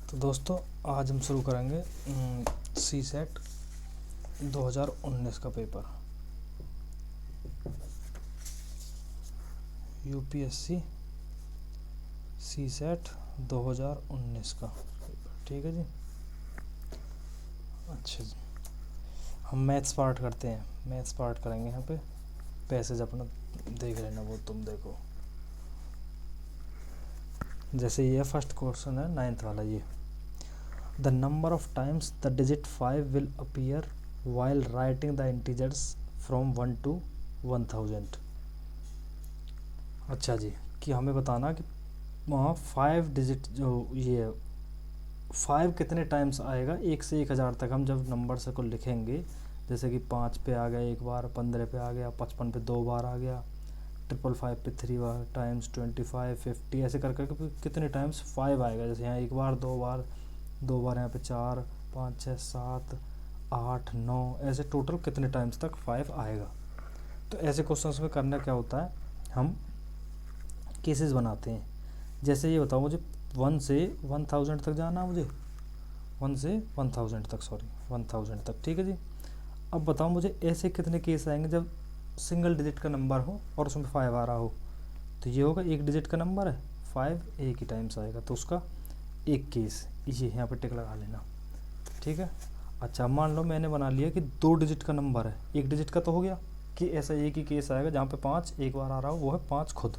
तो दोस्तों आज हम शुरू करेंगे सी सेट 2019 का पेपर। यूपीएससी सी सेट 2019 का पेपर, ठीक है जी। अच्छा जी, हम मैथ्स पार्ट करते हैं। मैथ्स पार्ट करेंगे यहाँ पे। पैसेज अपना देख लेना, वो तुम देखो। जैसे ये फर्स्ट क्वेश्चन है 9th वाला, ये The number of times the digit 5 will appear while writing the integers from 1 to 1000। अच्छा जी, कि हमें बताना कि वहाँ 5 डिजिट जो ये 5 कितने टाइम्स आएगा 1 से 1000 तक। हम जब नंबर से को लिखेंगे, जैसे कि 5 पे आ गया एक बार, 15 पे आ गया, 55 पे 2 बार आ गया, 555 पे 3 बार टाइम्स, 25, 50 ऐसे कर करके कितने टाइम्स 5 आएगा। जैसे यहाँ एक बार, 2 बार, 2 बार यहाँ पे 4, 5, 6, 7, 8, 9 ऐसे टोटल कितने टाइम्स तक 5 आएगा। तो ऐसे क्वेश्चंस में करना क्या होता है, हम केसेस बनाते हैं। जैसे ये बताओ मुझे 1 से 1000 तक जाना है, मुझे 1 से 1000 तक, 1000 तक, ठीक है जी। अब बताओ मुझे ऐसे कितने केस आएंगे जब सिंगल डिजिट का नंबर हो और उसमें 5 आ रहा हो। तो ये होगा एक डिजिट का नंबर है, 5 एक ही टाइम्स आएगा, तो उसका एक केस ये यहाँ पे टिक लगा लेना, ठीक है। अच्छा, मान लो मैंने बना लिया कि 2 डिजिट का नंबर है। एक डिजिट का तो हो गया कि ऐसा एक ही केस आएगा जहाँ पे 5 एक बार आ रहा हो, वो है 5 खुद।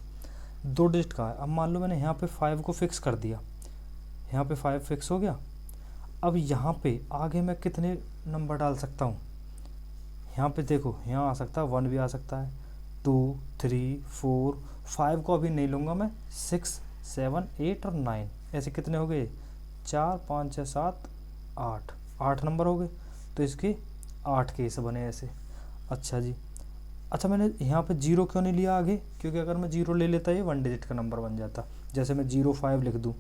2 डिजिट का है। अब मान लो मैंने यहाँ पे 5 को फिक्स कर दिया, यहाँ पे 5 फिक्स हो गया। अब यहाँ पे आगे मैं कितने नंबर डाल सकता हूँ, यहाँ पे देखो, यहाँ आ सकता है 1 भी आ सकता है, 2, 3, 4, 5 को अभी नहीं लूँगा मैं, 6, 7, 8 और 9 ऐसे कितने हो गए, 4, 5, 6, 7, 8 नंबर हो गए। तो इसके 8 केस बने ऐसे। अच्छा जी, अच्छा मैंने यहाँ पे 0 क्यों नहीं लिया आगे, क्योंकि अगर मैं 0 ले लेता ये 1 डिजिट का नंबर बन जाता। जैसे मैं 05 लिख दूँ,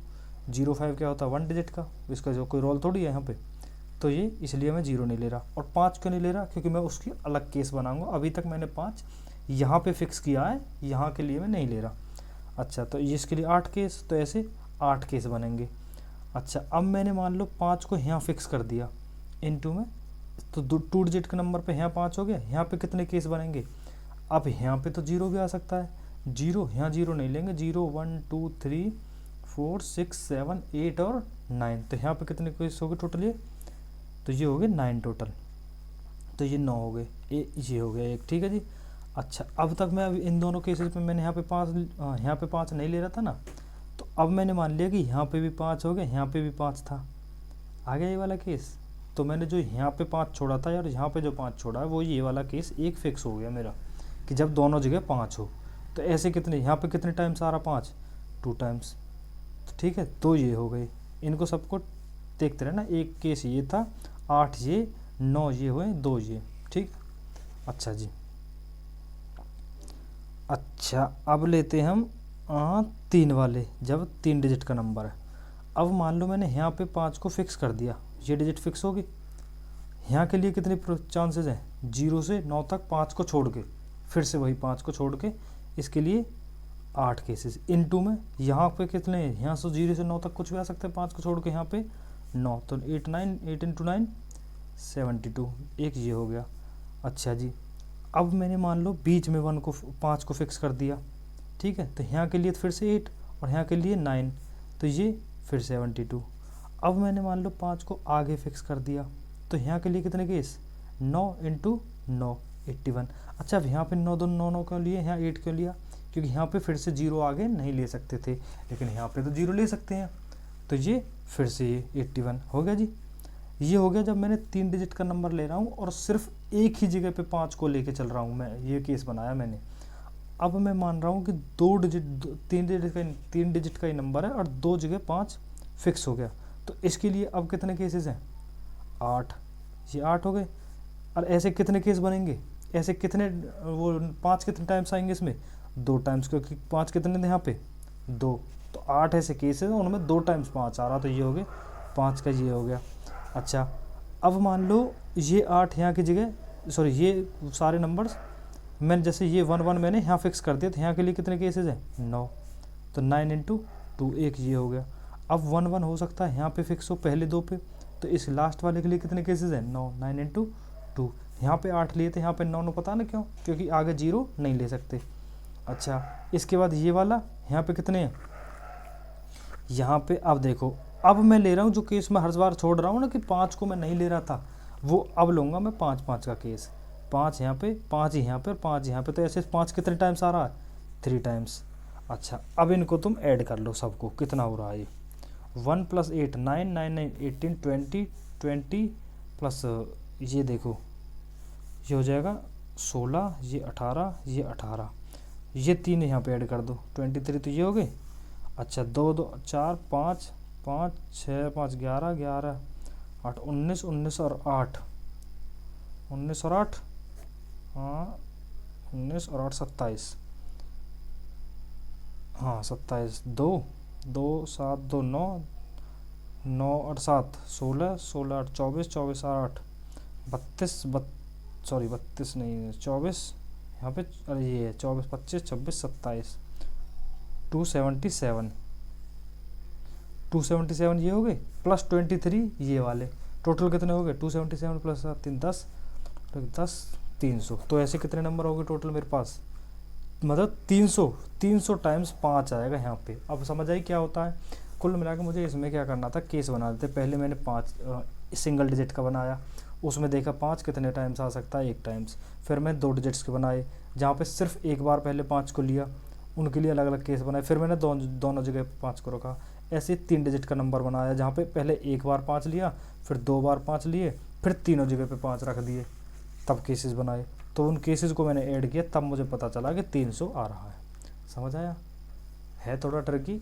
05 क्या होता है 1 डिजिट का, इसका जो कोई रोल थोड़ी है यहाँ पे। तो ये इसलिए मैं 0 नहीं ले रहा। और 5 क्यों नहीं ले रहा, क्योंकि मैं उसकी अलग केस बनाऊँगा। अभी तक मैंने 5 यहाँ पे फिक्स किया है, यहाँ के लिए मैं नहीं ले रहा। अच्छा, तो इसके लिए 8 केस, तो ऐसे 8 केस बनेंगे। अच्छा, अब मैंने मान लो 5 को यहाँ फिक्स कर दिया इनटू में, तो 2 डिजिट के नंबर पे यहाँ 5 हो गया। यहाँ पे कितने केस बनेंगे, अब यहाँ पे तो 0 भी आ सकता है। 0 यहाँ 0 नहीं लेंगे, 0, 1, 2, 3, 4, 6, 7, 8 और 9। तो यहाँ पे कितने केस हो गए टोटल, तो ये हो गए 9 टोटल। तो ये 9 हो गए, ये हो गया एक, ठीक है जी। अच्छा, अब तक मैं इन दोनों केसेस में मैंने यहाँ पे 5 नहीं ले रहा था ना। तो अब मैंने मान लिया कि यहाँ पे भी 5 हो गया, यहाँ पे भी 5 था, आ गया ये वाला केस। तो मैंने जो यहाँ पे 5 छोड़ा था और यहाँ पे जो 5 छोड़ा है, वो ये वाला केस एक फिक्स हो गया मेरा, कि जब दोनों जगह 5 हो। तो ऐसे कितने, यहाँ पे कितने टाइम्स आ रहा 5, 2 टाइम्स, ठीक है। तो ये हो गए, इनको सबको देखते रहना। एक केस ये था, 8 ये, 9 ये हुए, 2 ये, ठीक। अच्छा जी, अच्छा अब लेते हैं हम 3 वाले, जब 3 डिजिट का नंबर है। अब मान लो मैंने यहाँ पे 5 को फिक्स कर दिया, ये डिजिट फिक्स होगी। यहाँ के लिए कितने चांसेस हैं, 0 से 9 तक 5 को छोड़ के, फिर से वही 5 को छोड़ के, इसके लिए 8 केसेस इनटू में। यहाँ पे कितने, यहाँ से 0 से 9 तक कुछ भी आ सकता है, 5 को छोड़ के यहाँ पे 9, तो 8, 9, 8 इंटू 9 72, एक ये हो गया। अच्छा जी, अब मैंने मान लो बीच में 5 को फिक्स कर दिया, ठीक है। तो यहाँ के लिए फिर से 8 और यहाँ के लिए 9, तो ये फिर 72। अब मैंने मान लो 5 को आगे फिक्स कर दिया, तो यहाँ के लिए कितने केस, 9 इंटू 9, 81। अच्छा, अब यहाँ पे 9 2 9 9 क्यों लिए, यहाँ 8 क्यों लिया, क्योंकि यहाँ पे फिर से 0 आगे नहीं ले सकते थे, लेकिन यहाँ पे तो 0 ले सकते हैं। तो ये फिर से ये 81 हो गया जी। ये हो गया जब मैंने 3 डिजिट का नंबर ले रहा हूँ और सिर्फ एक ही जगह पे 5 को लेके चल रहा हूँ मैं, ये केस बनाया मैंने। अब मैं मान रहा हूँ कि 3 डिजिट का ही नंबर है और 2 जगह 5 फिक्स हो गया। तो इसके लिए अब कितने केसेस हैं, 8, ये 8 हो गए। और ऐसे कितने केस बनेंगे, ऐसे कितने, वो 5 कितने टाइम्स आएंगे इसमें, 2 टाइम्स, क्योंकि 5 कितने थे यहाँ पे 2, तो 8 ऐसे केसेस हैं, उनमें 2 टाइम्स 5 आ रहा, तो ये हो गए 5 का, ये हो गया। अच्छा, अब मान लो ये 8 यहाँ की जगह, सॉरी ये सारे नंबर्स मैंने, जैसे ये 1 1 मैंने यहाँ फिक्स कर दिया, तो यहाँ के लिए कितने केसेस हैं, 9, तो 9 इंटू 2, एक ये हो गया। अब 1 1 हो सकता है यहाँ पे फिक्स हो पहले दो पे, तो इस लास्ट वाले के लिए कितने केसेस हैं, 9, 9 इंटू 2। यहाँ पे 8 लिए थे, यहाँ पे 9 9, पता ना क्यों, क्योंकि आगे 0 नहीं ले सकते। अच्छा, इसके बाद ये वाला यहाँ पे कितने हैं, यहाँ पे अब देखो, अब मैं ले रहा हूँ जो केस मैं हर बार छोड़ रहा हूँ ना कि 5 को मैं नहीं ले रहा था, वो अब लूँगा मैं 5 5 का केस। 5 यहाँ पे, 5 यहाँ पे, 5 यहाँ पे, तो ऐसे 5 कितने टाइम्स आ रहा है, 3 टाइम्स। अच्छा, अब इनको तुम ऐड कर लो सबको, कितना हो रहा है ये, 1 + 8 9 9 9 18 20 20 प्लस ये देखो ये हो जाएगा 16, ये 18, ये 18, ये 3 यहाँ पे ऐड कर दो, 23 तो ये हो गए। अच्छा, 2 2 4 5 5 6 5 11 11 8 19 19 और 8 19 और 8, हाँ 19 और 8 27, हाँ 27, 2 2 7 2 9 9 और 7 16 16 8 24 24 और 8 32 सॉरी 32 नहीं 24, यहाँ पे अरे ये है 24 25 26 27, 277 277 ये हो गए, प्लस 23 ये वाले, टोटल कितने हो गए, 277 प्लस 3 10 10 300। तो ऐसे कितने नंबर हो गए टोटल मेरे पास, मतलब 300 टाइम्स 5 आएगा यहाँ पे। अब समझ आई क्या होता है। कुल मिला के मुझे इसमें क्या करना था, केस बना देते। पहले मैंने 5 सिंगल डिजिट का बनाया, उसमें देखा 5 कितने टाइम्स आ सकता है, 1 टाइम्स। फिर मैं 2 डिजिट्स के बनाए, जहाँ पे सिर्फ एक बार पहले 5 को लिया, उनके लिए अलग अलग केस बनाए। फिर मैंने दोनों जगह 5 को रखा। ऐसे 3 डिजिट का नंबर बनाया, जहाँ पे पहले एक बार 5 लिया, फिर 2 बार 5 लिए, फिर तीनों जगह पे 5 रख दिए, तब केसेस बनाए। तो उन केसेस को मैंने ऐड किया, तब मुझे पता चला कि 300 आ रहा है। समझ आया, है थोड़ा ट्रिकी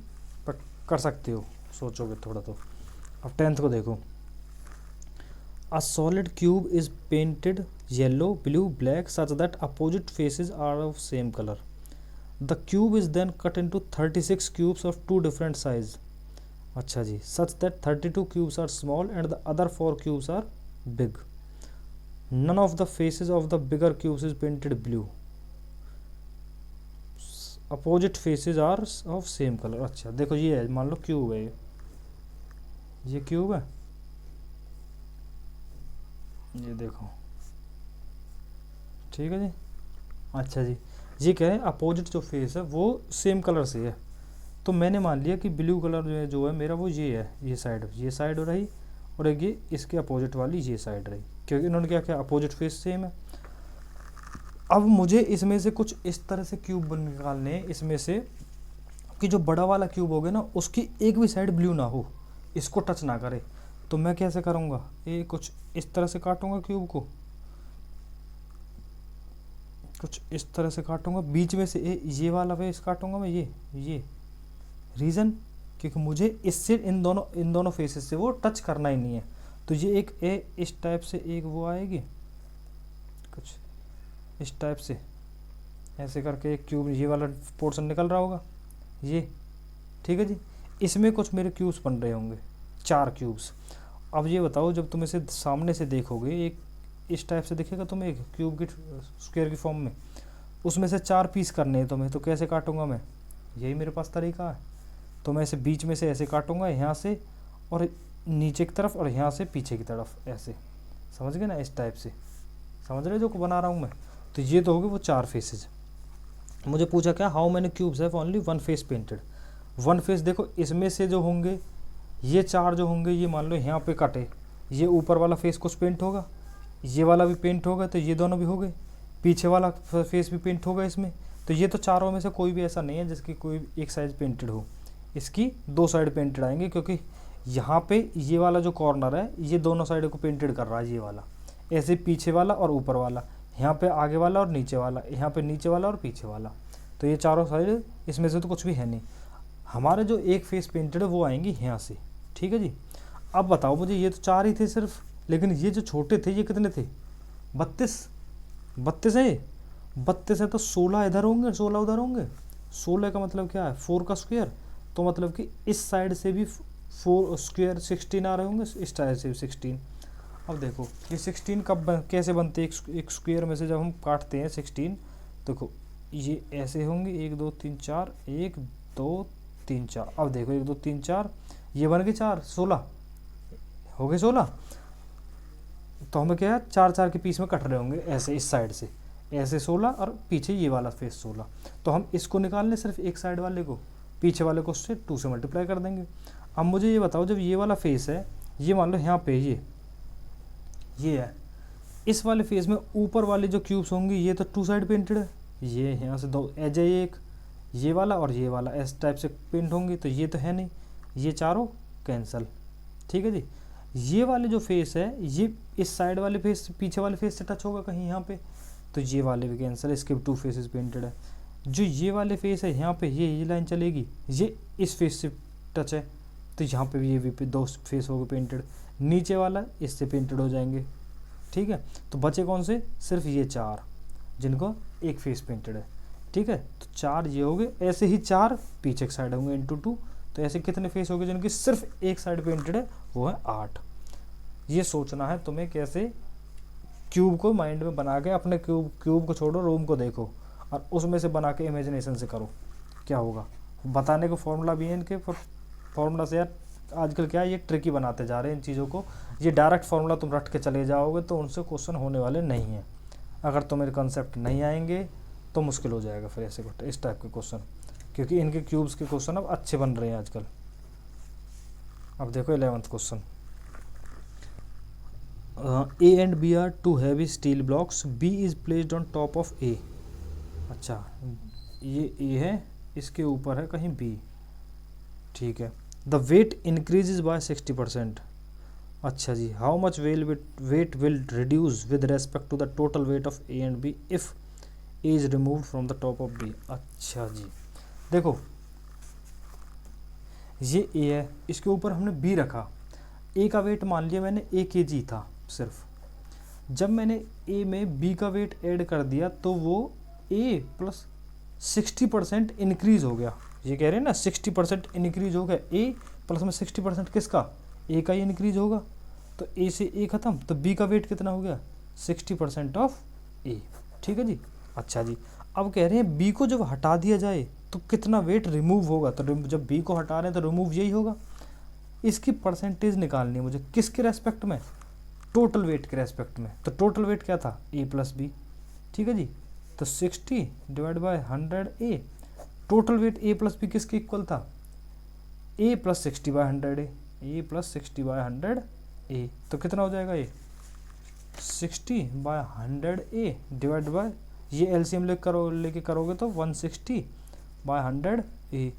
बट कर सकते हो, सोचोगे थोड़ा तो। अब 10th को देखो, A solid cube is painted yellow, blue, black such that opposite faces are of same color. The cube is then cut into 36 cubes of 2 different size. अच्छा जी, such that 32 cubes are small and the other 4 cubes are big. None of the faces of the bigger cubes is painted blue. Opposite faces are of same color. अच्छा देखो, ये है, मान लो cube है, ये cube है, ये देखो, ठीक है जी। अच्छा जी, ये क्या है, अपोजिट जो फेस है वो सेम कलर से है। तो मैंने मान लिया कि ब्लू कलर जो है मेरा वो ये है, ये साइड रही, और एक ये इसके अपोजिट वाली ये साइड रही, क्योंकि इन्होंने क्या किया, अपोजिट फेस सेम है। अब मुझे इसमें से कुछ इस तरह से क्यूब निकालने हैं, इसमें से कि जो बड़ा वाला क्यूब हो गया ना, उसकी एक भी साइड ब्लू ना हो, इसको टच ना करे। तो मैं कैसे करूँगा, ये कुछ इस तरह से काटूंगा क्यूब को, कुछ इस तरह से काटूंगा, बीच में से ये वाला फेस काटूंगा मैं, ये रीज़न क्योंकि मुझे इससे इन दोनों फेसेस से वो टच करना ही नहीं है। तो ये एक इस टाइप से एक वो आएगी, कुछ इस टाइप से ऐसे करके एक क्यूब, ये वाला पोर्शन निकल रहा होगा ये, ठीक है जी। इसमें कुछ मेरे क्यूब्स बन रहे होंगे, 4 क्यूब्स। अब ये बताओ, जब तुम इसे सामने से देखोगे, एक इस टाइप से दिखेगा तुम्हें, एक क्यूब की स्क्वायर की फॉर्म में, उसमें से 4 पीस करने हैं तुम्हें। तो कैसे काटूंगा मैं, यही मेरे पास तरीका है। तो मैं इसे बीच में से ऐसे काटूंगा, यहाँ से और नीचे की तरफ, और यहाँ से पीछे की तरफ, ऐसे, समझ गए ना, इस टाइप से। समझ रहे जो को बना रहा हूँ मैं। तो ये तो होगी वो 4 फेसेज। मुझे पूछा क्या, how many cubes have only 1 face painted. 1 face देखो, इसमें से जो होंगे ये 4 जो होंगे, ये मान लो यहाँ पे कटे, ये ऊपर वाला फेस कुछ पेंट होगा, ये वाला भी पेंट होगा, तो ये दोनों भी हो गए, पीछे वाला फेस भी पेंट होगा इसमें। तो ये तो चारों में से कोई भी ऐसा नहीं है जिसकी कोई एक साइड पेंटेड हो, इसकी 2 साइड पेंटेड आएंगे, क्योंकि यहाँ पे ये वाला जो कॉर्नर है ये दोनों साइड को पेंटेड कर रहा है, ये वाला ऐसे, पीछे वाला और ऊपर वाला, यहाँ पे आगे वाला और नीचे वाला, यहाँ पे नीचे वाला और पीछे वाला। तो ये चारों साइड, इसमें से तो कुछ भी है नहीं। हमारे जो एक फेस पेंटेड है वो आएंगे यहाँ से, ठीक है जी। अब बताओ मुझे, ये तो 4 ही थे सिर्फ, लेकिन ये जो छोटे थे ये कितने थे, 32 है। 32 है तो 16 इधर होंगे, 16 उधर होंगे। 16 का मतलब क्या है, 4 का स्क्वायर, तो मतलब कि इस साइड से भी 4 स्क्वायर 16 आ रहे होंगे, इस साइड से भी 16। अब देखो ये 16 कब कैसे बनते हैं, एक स्क्वायर में से जब हम काटते हैं 16, देखो ये ऐसे होंगे, 1 2 3 4, 1 2 3 4। अब देखो 1 2 3 4, ये बन गए 4, 16 हो गए 16। तो हमें क्या है, 4 4 के पीस में कट रहे होंगे ऐसे, इस साइड से ऐसे 16 और पीछे ये वाला फेस 16। तो हम इसको निकाल लें सिर्फ एक साइड वाले को, पीछे वाले को उससे 2 से मल्टीप्लाई कर देंगे। अब मुझे ये बताओ, जब ये वाला फेस है, ये मान लो यहाँ पे ये है, इस वाले फेस में ऊपर वाले जो क्यूब्स होंगे ये तो 2 साइड पेंटेड है, ये यहाँ से 2 एज है, एक ये वाला और ये वाला इस टाइप से पेंट होंगे, तो ये तो है नहीं, ये चारों कैंसिल। ठीक है जी। ये वाले जो फेस है ये इस साइड वाले फेस से पीछे वाले फेस से टच होगा कहीं यहाँ पे, तो ये वाले भी कैंसिल, इसके 2 फेसेस पेंटेड है। जो ये वाले फेस है यहाँ पे ये लाइन चलेगी, ये इस फेस से टच है, तो यहाँ पे भी ये भी 2 फेस हो गए पेंटेड, नीचे वाला इससे पेंटेड हो जाएंगे। ठीक है, तो बचे कौन से, सिर्फ ये 4 जिनको एक फेस पेंटेड है। ठीक है, तो 4 ये हो गए, ऐसे ही 4 पीछे की साइड होंगे इंटू 2, तो ऐसे कितने फेस हो गए जिनकी सिर्फ एक साइड पेंटेड है, वो है 8। ये सोचना है तुम्हें कैसे क्यूब को माइंड में बना के, अपने क्यूब को छोड़ो, रूम को देखो और उसमें से बना के इमेजिनेशन से करो क्या होगा। बताने को फॉर्मूला भी है इनके, फॉर्मूला से यार आजकल क्या है, ये ट्रिकी बनाते जा रहे हैं इन चीज़ों को। ये डायरेक्ट फार्मूला तुम रट के चले जाओगे तो उनसे क्वेश्चन होने वाले नहीं हैं। अगर तुम्हें कंसेप्ट नहीं आएंगे तो मुश्किल हो जाएगा फिर ऐसे इस टाइप के क्वेश्चन, क्योंकि इनके क्यूब्स के क्वेश्चन अब अच्छे बन रहे हैं आजकल। अब देखो 11th question, A and B are 2 heavy steel blocks, B is placed on top of A। अच्छा, ये A है, इसके ऊपर है कहीं B। ठीक है, द वेट इंक्रीजेज बाय 60%। अच्छा जी, how much weight will reduce with respect to the total weight of A and B if A is removed from the top of B. अच्छा जी, देखो ये ए है, इसके ऊपर हमने बी रखा, ए का वेट मान लिया मैंने 1 kg था सिर्फ। जब मैंने ए में बी का वेट ऐड कर दिया तो वो ए प्लस 60% इंक्रीज हो गया। ये कह रहे हैं ना 60% इंक्रीज हो गया, ए प्लस में 60% किसका, ए का ही इंक्रीज होगा, तो ए से ए खत्म, तो बी का वेट कितना हो गया 60% ऑफ ए। ठीक है जी। अच्छा जी, अब कह रहे हैं बी को जब हटा दिया जाए तो कितना वेट रिमूव होगा, तो जब बी को हटा रहे हैं तो रिमूव यही होगा। इसकी परसेंटेज निकालनी है मुझे, किसके रेस्पेक्ट में, टोटल वेट के रेस्पेक्ट में। तो टोटल वेट क्या था, ए प्लस बी। ठीक है जी, तो 60 divide by 100 A, total weight A plus B किसके इक्वल था, A plus 60 by 100 A plus 60 by 100 A. तो कितना हो जाएगा ये 60 बाय 100 ए डिवाइड बाय, ये एलसीएम लेके करोगे तो 160 बाय 100 ए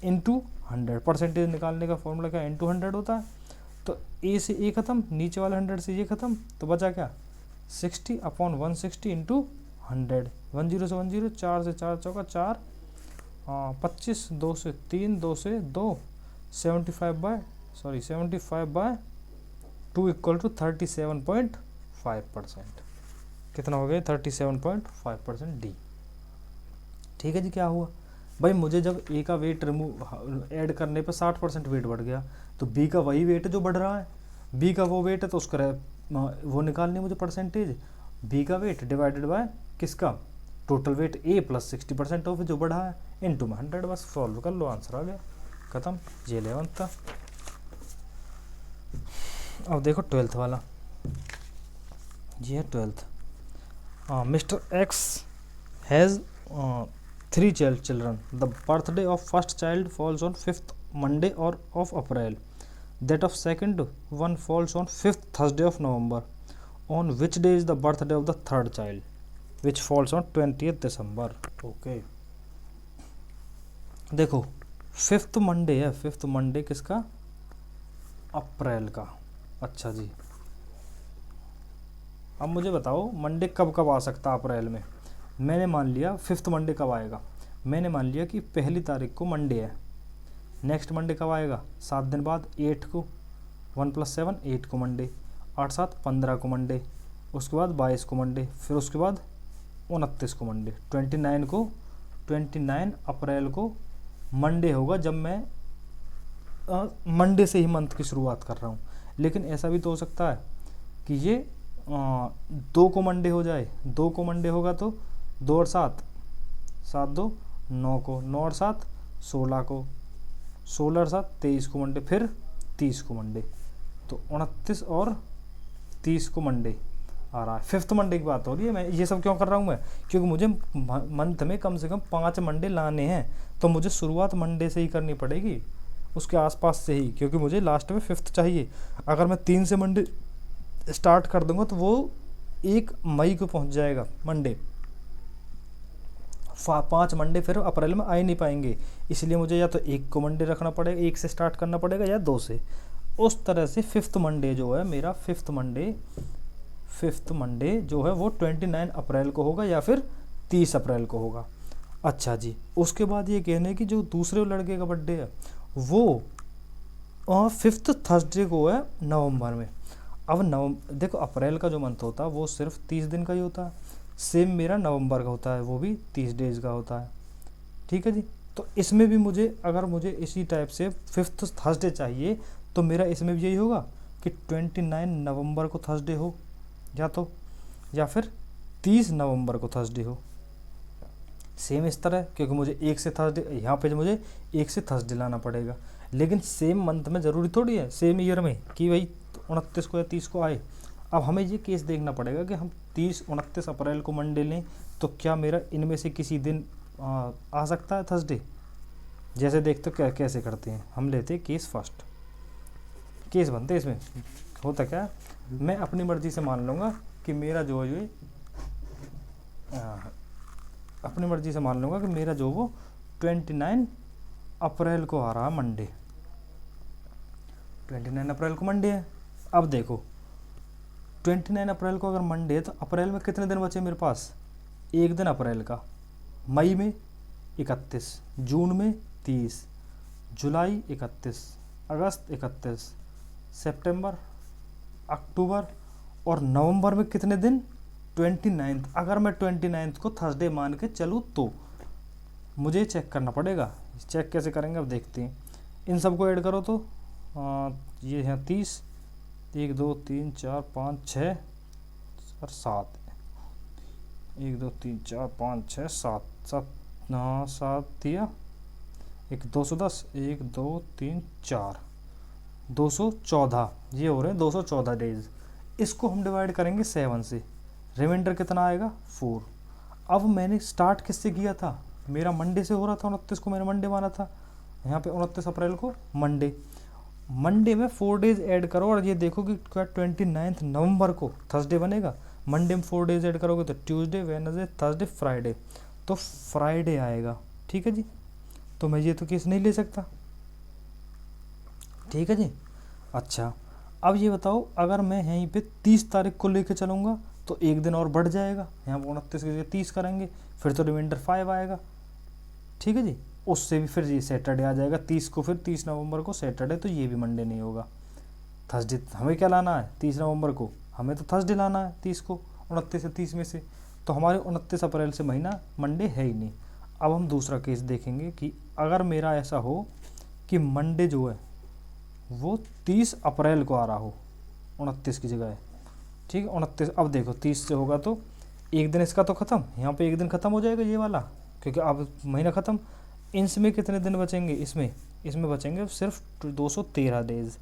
इंटू 100। परसेंटेज निकालने का फॉर्मूला क्या, इंटू 100 होता है। तो ए से ए खत्म, नीचे वाला 100 से ये खत्म, तो बचा क्या 60 अपॉन 160 इंटू 100। 10 से 10, 4 से 4 चौका 4, 25, 2 से 3, 2 से 2, 75 बाय 2 इक्वल टू 37.5%। कितना हो गया 37.5% डी। ठीक है जी, क्या हुआ भाई, मुझे जब ए का वेट ऐड करने पे 60% वेट बढ़ गया, तो बी का वही वेट जो बढ़ रहा है, बी का वो वेट है तो उसका वो निकालनी मुझे परसेंटेज, बी का वेट डिवाइडेड बाय किसका, total weight A plus 60% of जो बढ़ा है इंटू में 100। बस सॉल्व कर लो, आंसर आ गया, खत्म। ये 11th था। अब देखो 12th वाला, ये है 12th। Mister x has 3 children. The birthday of first child falls on 5th Monday or of April. That of second one falls on 5th Thursday of November. On which day is the birthday of the third child, which falls on 20th December? Okay. देखो 5th Monday है, 5th Monday किसका, अप्रैल का। अच्छा जी, अब मुझे बताओ Monday कब कब आ सकता अप्रैल में। मैंने मान लिया 5th मंडे कब आएगा, मैंने मान लिया कि 1 तारीख को मंडे है, नेक्स्ट मंडे कब आएगा 7 दिन बाद 8 को, 1 + 7 8 को मंडे, 8 7 15 को मंडे, उसके बाद 22 को मंडे, फिर उसके बाद 29 को मंडे, 29 अप्रैल को मंडे होगा, जब मैं मंडे से ही मंथ की शुरुआत कर रहा हूँ। लेकिन ऐसा भी तो हो सकता है कि ये 2 को मंडे हो जाए, 2 को मंडे होगा तो 2 और 7 7 2 9 को, 9 और 7 16 को, 16 7 23 को मंडे, फिर 30 को मंडे, तो 29 और 30 को मंडे आ रहा है। 5th मंडे की बात हो रही है। मैं ये सब क्यों कर रहा हूँ मैं, क्योंकि मुझे मंथ में कम से कम 5 मंडे लाने हैं, तो मुझे शुरुआत मंडे से ही करनी पड़ेगी, उसके आसपास से ही, क्योंकि मुझे लास्ट में 5th चाहिए। अगर मैं 3 से मंडे स्टार्ट कर दूंगा तो वो 1 मई को पहुंच जाएगा मंडे। 5 मंडे फिर अप्रैल में आ ही नहीं पाएंगे, इसलिए मुझे या तो 1 को मंडे रखना पड़ेगा, 1 से स्टार्ट करना पड़ेगा, या 2 से। उस तरह से 5th मंडे जो है मेरा, 5th मंडे जो है वो 29 अप्रैल को होगा या फिर 30 अप्रैल को होगा। अच्छा जी, उसके बाद ये कहने की जो दूसरे लड़के का बर्थडे है वो 5th थर्सडे को है नवंबर में। अब देखो अप्रैल का जो मंथ होता है वो सिर्फ 30 दिन का ही होता है, सेम मेरा नवंबर का होता है, वो भी 30 डेज का होता है। ठीक है जी, तो इसमें भी अगर मुझे इसी टाइप से 5th थर्सडे चाहिए, तो मेरा इसमें भी यही होगा कि 29 नवंबर को थर्सडे हो, या फिर 30 नवंबर को थर्सडे हो। सेम इस तरह, क्योंकि मुझे 1 से थर्सडे, यहाँ पे मुझे 1 से थर्सडे लाना पड़ेगा, लेकिन सेम मंथ में ज़रूरी थोड़ी है, सेम ईयर में, कि भाई 29 को या 30 को आए। अब हमें ये केस देखना पड़ेगा कि हम 30-29 अप्रैल को मंडे लें, तो क्या मेरा इनमें से किसी दिन आ सकता है थर्सडे। जैसे देखते कैसे करते हैं, हम लेते हैं केस फर्स्ट, केस बनते हैं। इसमें होता क्या है, मैं अपनी मर्ज़ी से मान लूँगा कि मेरा जो है अपनी मर्ज़ी से मान लूँगा कि मेरा जो वो 29 अप्रैल को आ रहा है मंडे, 29 अप्रैल को मंडे है। अब देखो 29 अप्रैल को अगर मंडे है, तो अप्रैल में कितने दिन बचे मेरे पास, 1 दिन अप्रैल का, मई में 31, जून में 30, जुलाई 31, अगस्त 31, सितंबर, अक्टूबर और नवंबर में कितने दिन, 29। अगर मैं 29 को थर्सडे मान के चलूँ तो मुझे चेक करना पड़ेगा। चेक कैसे करेंगे अब देखते हैं। इन सबको ऐड करो तो ये है 30, 1 2 3 4 5 6 और 7, 1 2 3 4 5 6 7 7 दिया, 210, 1 2 3 4 214, ये हो रहे हैं 214 डेज। इसको हम डिवाइड करेंगे 7 से, रिमाइंडर कितना आएगा 4। अब मैंने स्टार्ट किससे किया था, मेरा मंडे से हो रहा था, 29 को मैंने मंडे माना था, यहाँ पे 29 अप्रैल को मंडे में 4 डेज ऐड करो, और ये देखो कि क्या 29 नवंबर को थर्सडे बनेगा। मंडे में 4 डेज ऐड करोगे तो ट्यूसडे, वेडनेसडे, थर्सडे, फ्राइडे, तो फ्राइडे आएगा। ठीक है जी, तो मैं ये तो केस नहीं ले सकता। ठीक है जी। अच्छा, अब ये बताओ, अगर मैं यहीं पे 30 तारीख को लेके चलूँगा तो 1 दिन और बढ़ जाएगा, यहाँ पर 29 की जगह 30 करेंगे, फिर तो रिमाइंडर 5 आएगा। ठीक है जी, उससे भी फिर ये सैटरडे आ जाएगा 30 को, फिर 30 नवंबर को सैटरडे, तो ये भी मंडे नहीं होगा। थर्सडे हमें क्या लाना है 30 नवंबर को, हमें तो थर्सडे लाना है 30 को, 29 से 30 में से, तो हमारे 29 अप्रैल से महीना मंडे है ही नहीं। अब हम दूसरा केस देखेंगे कि अगर मेरा ऐसा हो कि मंडे जो है वो 30 अप्रैल को आ रहा हो, 29 की जगह है। ठीक है, 29। अब देखो 30 से होगा तो 1 दिन इसका तो ख़त्म, यहाँ पे 1 दिन ख़त्म हो जाएगा ये वाला, क्योंकि अब महीना ख़त्म। इसमें कितने दिन बचेंगे, इसमें बचेंगे सिर्फ 213 डेज,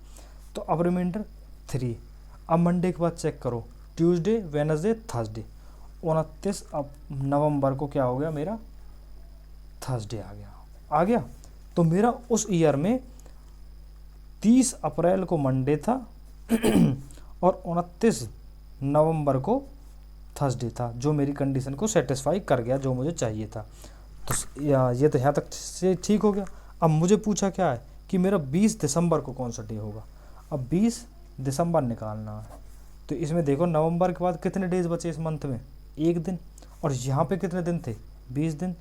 तो अब रिमाइंडर 3। अब मंडे के बाद चेक करो, ट्यूसडे, वेडनेसडे, थर्सडे, 29 अब नवंबर को क्या हो गया मेरा, थर्सडे आ गया। तो मेरा उस ईयर में 30 अप्रैल को मंडे था और 29 नवंबर को थर्सडे था, जो मेरी कंडीशन को सेटिस्फाई कर गया, जो मुझे चाहिए था। तो ये तो यहाँ तक से ठीक हो गया। अब मुझे पूछा क्या है कि मेरा 20 दिसंबर को कौन सा डे होगा। अब 20 दिसंबर निकालना है, तो इसमें देखो नवंबर के बाद कितने डेज बचे इस मंथ में, 1 दिन, और यहाँ पे कितने दिन थे, 20 दिन,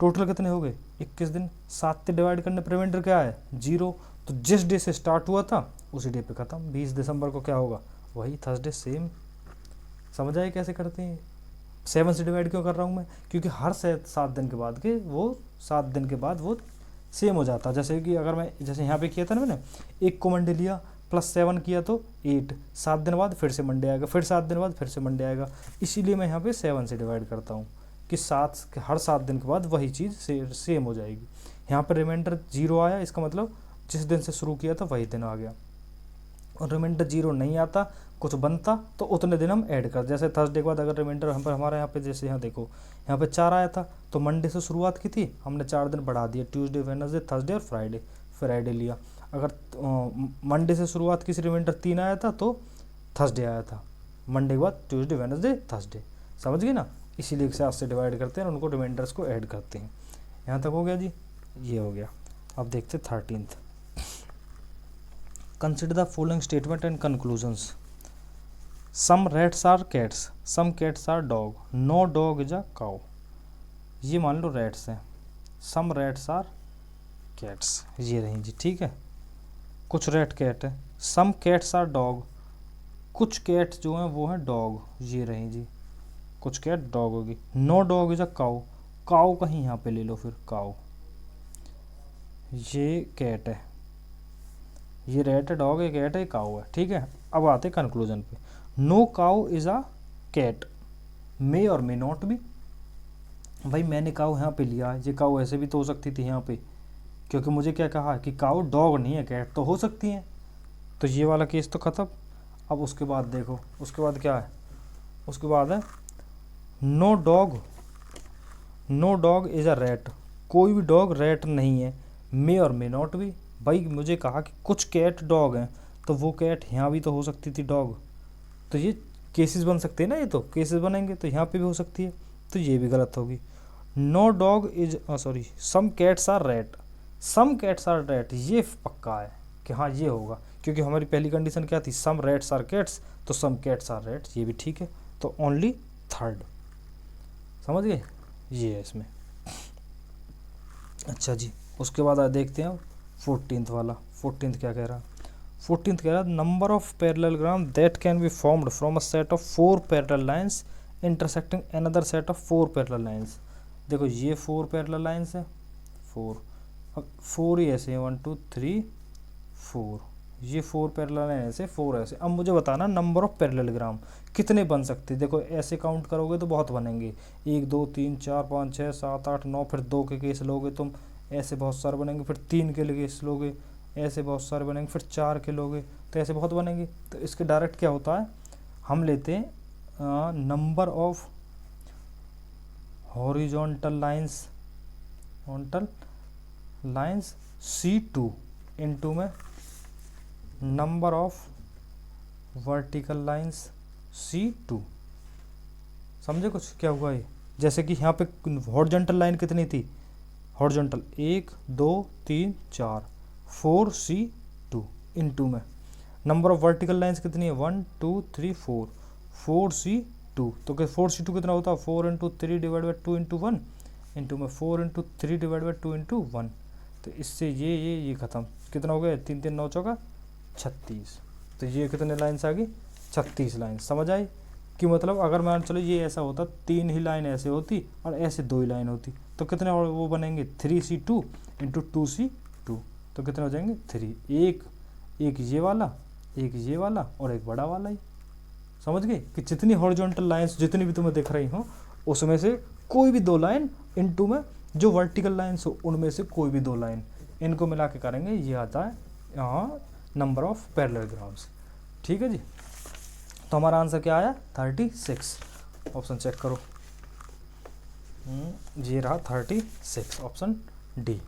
टोटल कितने हो गए 21 दिन। 7 से डिवाइड करने पर रिमाइंडर क्या है 0, तो जिस डे से स्टार्ट हुआ था उसी डे पे ख़त्म। 20 दिसंबर को क्या होगा, वही थर्सडे, सेम। समझ आए कैसे करते हैं। 7 से डिवाइड क्यों कर रहा हूँ मैं, क्योंकि हर 7 दिन के बाद के वो 7 दिन के बाद वो सेम हो जाता। जैसे कि अगर मैं जैसे यहाँ पे किया था ना मैंने, 1 को मंडे लिया प्लस 7 किया तो 8, 7 दिन बाद फिर से मंडे आएगा, फिर 7 दिन बाद फिर से मंडे आएगा। इसीलिए मैं यहाँ पे 7 से डिवाइड करता हूँ कि हर 7 दिन के बाद वही चीज़ सेम हो जाएगी। यहाँ पर रिमाइंडर 0 आया, इसका मतलब जिस दिन से शुरू किया था वही दिन आ गया। और रिमाइंडर 0 नहीं आता, कुछ बनता तो उतने दिन हम ऐड कर, जैसे थर्सडे के बाद अगर रिमाइंडर हम पर हमारे यहाँ पे जैसे यहाँ देखो यहाँ पे 4 आया था तो मंडे से शुरुआत की थी, हमने 4 दिन बढ़ा दिया, ट्यूसडे वेडनेसडे थर्सडे और फ्राइडे लिया। अगर मंडे से शुरुआत की रिमाइंडर 3 आया था तो थर्सडे आया था, मंडे के बाद ट्यूसडे वेडनेसडे थर्सडे, समझ गए ना। इसीलिए 7 से डिवाइड करते हैं और उनको रिमाइंडर्स को ऐड करते हैं। यहाँ तक हो गया जी, ये हो गया। अब देखते 13th। Consider the following statement and conclusions. Some rats are cats, some cats are dog, no dog is a cow. ये मान लो रैट्स हैं, सम रैट्स आर कैट्स, ये रही जी, ठीक है। कुछ रैट कैट है, सम कैट्स आर डॉग, कुछ कैट जो हैं वो हैं डॉग, ये रही जी, कुछ कैट डॉग होगी। No dog is a cow, cow कहीं यहाँ पे ले लो फिर, काउ, ये कैट है, ये रैट है, डॉग है, कैट है, काउ है, ठीक है। अब आते कंक्लूजन पे। No cow is a cat, may और मे नॉट भी। भाई मैंने काउ यहाँ पे लिया, ये काउ ऐसे भी तो हो सकती थी यहाँ पे, क्योंकि मुझे क्या कहा कि काउ डॉग नहीं है, कैट तो हो सकती हैं, तो ये वाला केस तो ख़त्म। अब उसके बाद देखो, उसके बाद क्या है, उसके बाद है no dog, no dog is a rat, कोई भी डॉग रैट नहीं है, मे और मे नॉट भी। भाई मुझे कहा कि कुछ कैट डॉग हैं, तो वो कैट यहाँ भी तो हो सकती थी डॉग, तो ये केसेस बन सकते हैं ना, ये तो केसेस बनेंगे, तो यहाँ पे भी हो सकती है, तो ये भी गलत होगी। No dog is sorry, some cats are rat, some cats are rat, ये पक्का है कि हाँ ये होगा, क्योंकि हमारी पहली कंडीशन क्या थी, सम रैट्स आर कैट्स, तो सम कैट्स आर रैट्स, ये भी ठीक है, तो ओनली थर्ड, समझ गए, ये है इसमें। अच्छा जी, उसके बाद देखते हैं 14th वाला। 14th क्या कह रहा है, 14th कह रहा है number of parallelogram that can be formed from a set of 4 parallel lines intersecting another set of 4 parallel lines. देखो ये 4 पैरेलल लाइंस है, 4, अब 4 ही ऐसे हैं, 1 2 3 4, ये 4 पैरेलल लाइन ऐसे, 4 ऐसे। अब मुझे बताना नंबर ऑफ पैरेललोग्राम कितने बन सकते हैं। देखो ऐसे काउंट करोगे तो बहुत बनेंगे, 1 2 3 4 5 6 7 8 9, फिर 2 के केस लोगे तुम, ऐसे बहुत सारे बनेंगे, फिर 3 के केस लोगे, ऐसे बहुत सारे बनेंगे, फिर 4 के लोगे, तो ऐसे बहुत बनेंगे। तो इसके डायरेक्ट क्या होता है, हम लेते हैं number of horizontal lines, horizontal lines C2 into में number of vertical lines C2। समझे कुछ क्या हुआ ये, जैसे कि यहाँ पे हॉरिजॉन्टल लाइन कितनी थी, हॉरिजॉन्टल 1 2 3 4 4C2 इनटू में नंबर ऑफ वर्टिकल लाइंस कितनी है, 1 2 3 4 4C2, तो 4C2 कितना होता है, 4 into 3 divide by 2 into 1 into में 4 इंटू 3 डिवाइड बाई 2 इंटू 1, तो इससे ये ख़त्म, कितना हो गया, 3 3 9 चौका 36, तो ये कितने लाइन्स आ गई, 36 लाइन। समझ आई कि मतलब अगर मान चलो ये ऐसा होता, 3 ही लाइन ऐसे होती और ऐसे 2 ही लाइन होती, तो कितने वो बनेंगे, 3C2 इंटू 2C2, तो कितने हो जाएंगे 3, एक ये वाला, एक ये वाला और एक बड़ा वाला ही। समझ गए कि जितनी हॉरिजॉन्टल लाइंस जितनी भी तुम्हें दिख रही हो, उसमें से कोई भी 2 लाइन इनटू में जो वर्टिकल लाइंस हो उनमें से कोई भी 2 लाइन, इनको मिला के करेंगे, ये आता है यहाँ नंबर ऑफ पैरेललोग्राम्स। ठीक है जी, तो हमारा आंसर क्या आया, 36। ऑप्शन चेक करो, ये रहा 36, ऑप्शन डी।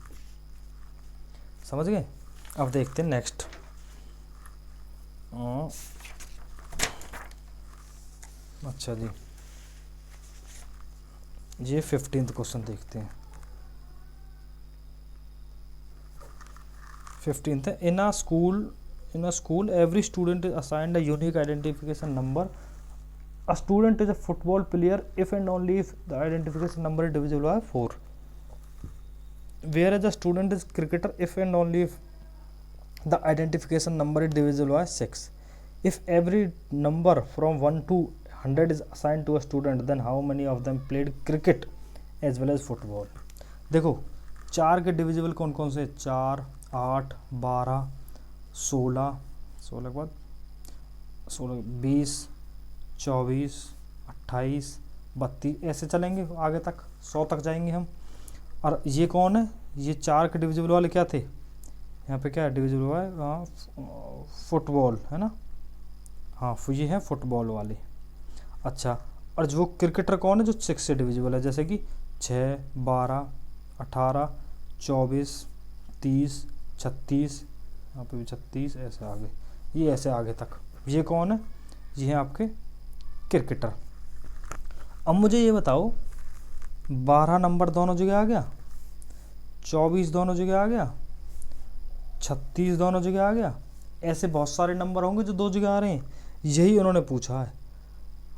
समझ गए। अब देखते हैं नेक्स्ट, अच्छा जी, ये 15th क्वेश्चन देखते हैं। 15th है, इन a school every student is assigned a unique identification number. A student is a football player if and only if the identification number is divisible by 4. Whereas a student is cricketer if and only if the identification number is divisible by 6. If every number from 1 to 100 is assigned to a student, then how many of them played cricket as well as football? देखो 4 के divisible कौन कौन से, 4 8 12 16 के बाद 16 20 24 28 32 ऐसे चलेंगे आगे तक, 100 तक जाएंगे हम। और ये कौन है, ये 4 के डिविजिबल वाले क्या थे, यहाँ पे क्या डिविजिबल हुआ है, हाँ फुटबॉल है ना, हाँ ये है फुटबॉल वाले। अच्छा, और जो क्रिकेटर कौन है जो 6 से डिविजिबल है, जैसे कि 6, 12, 18, 24, 30, 36, यहाँ पे भी 36, ऐसे आगे, ये ऐसे आगे तक, ये कौन है, ये है आपके क्रिकेटर। अब मुझे ये बताओ 12 नंबर दोनों जगह आ गया, 24 दोनों जगह आ गया, 36 दोनों जगह आ गया, ऐसे बहुत सारे नंबर होंगे जो 2 जगह आ रहे हैं, यही उन्होंने पूछा है।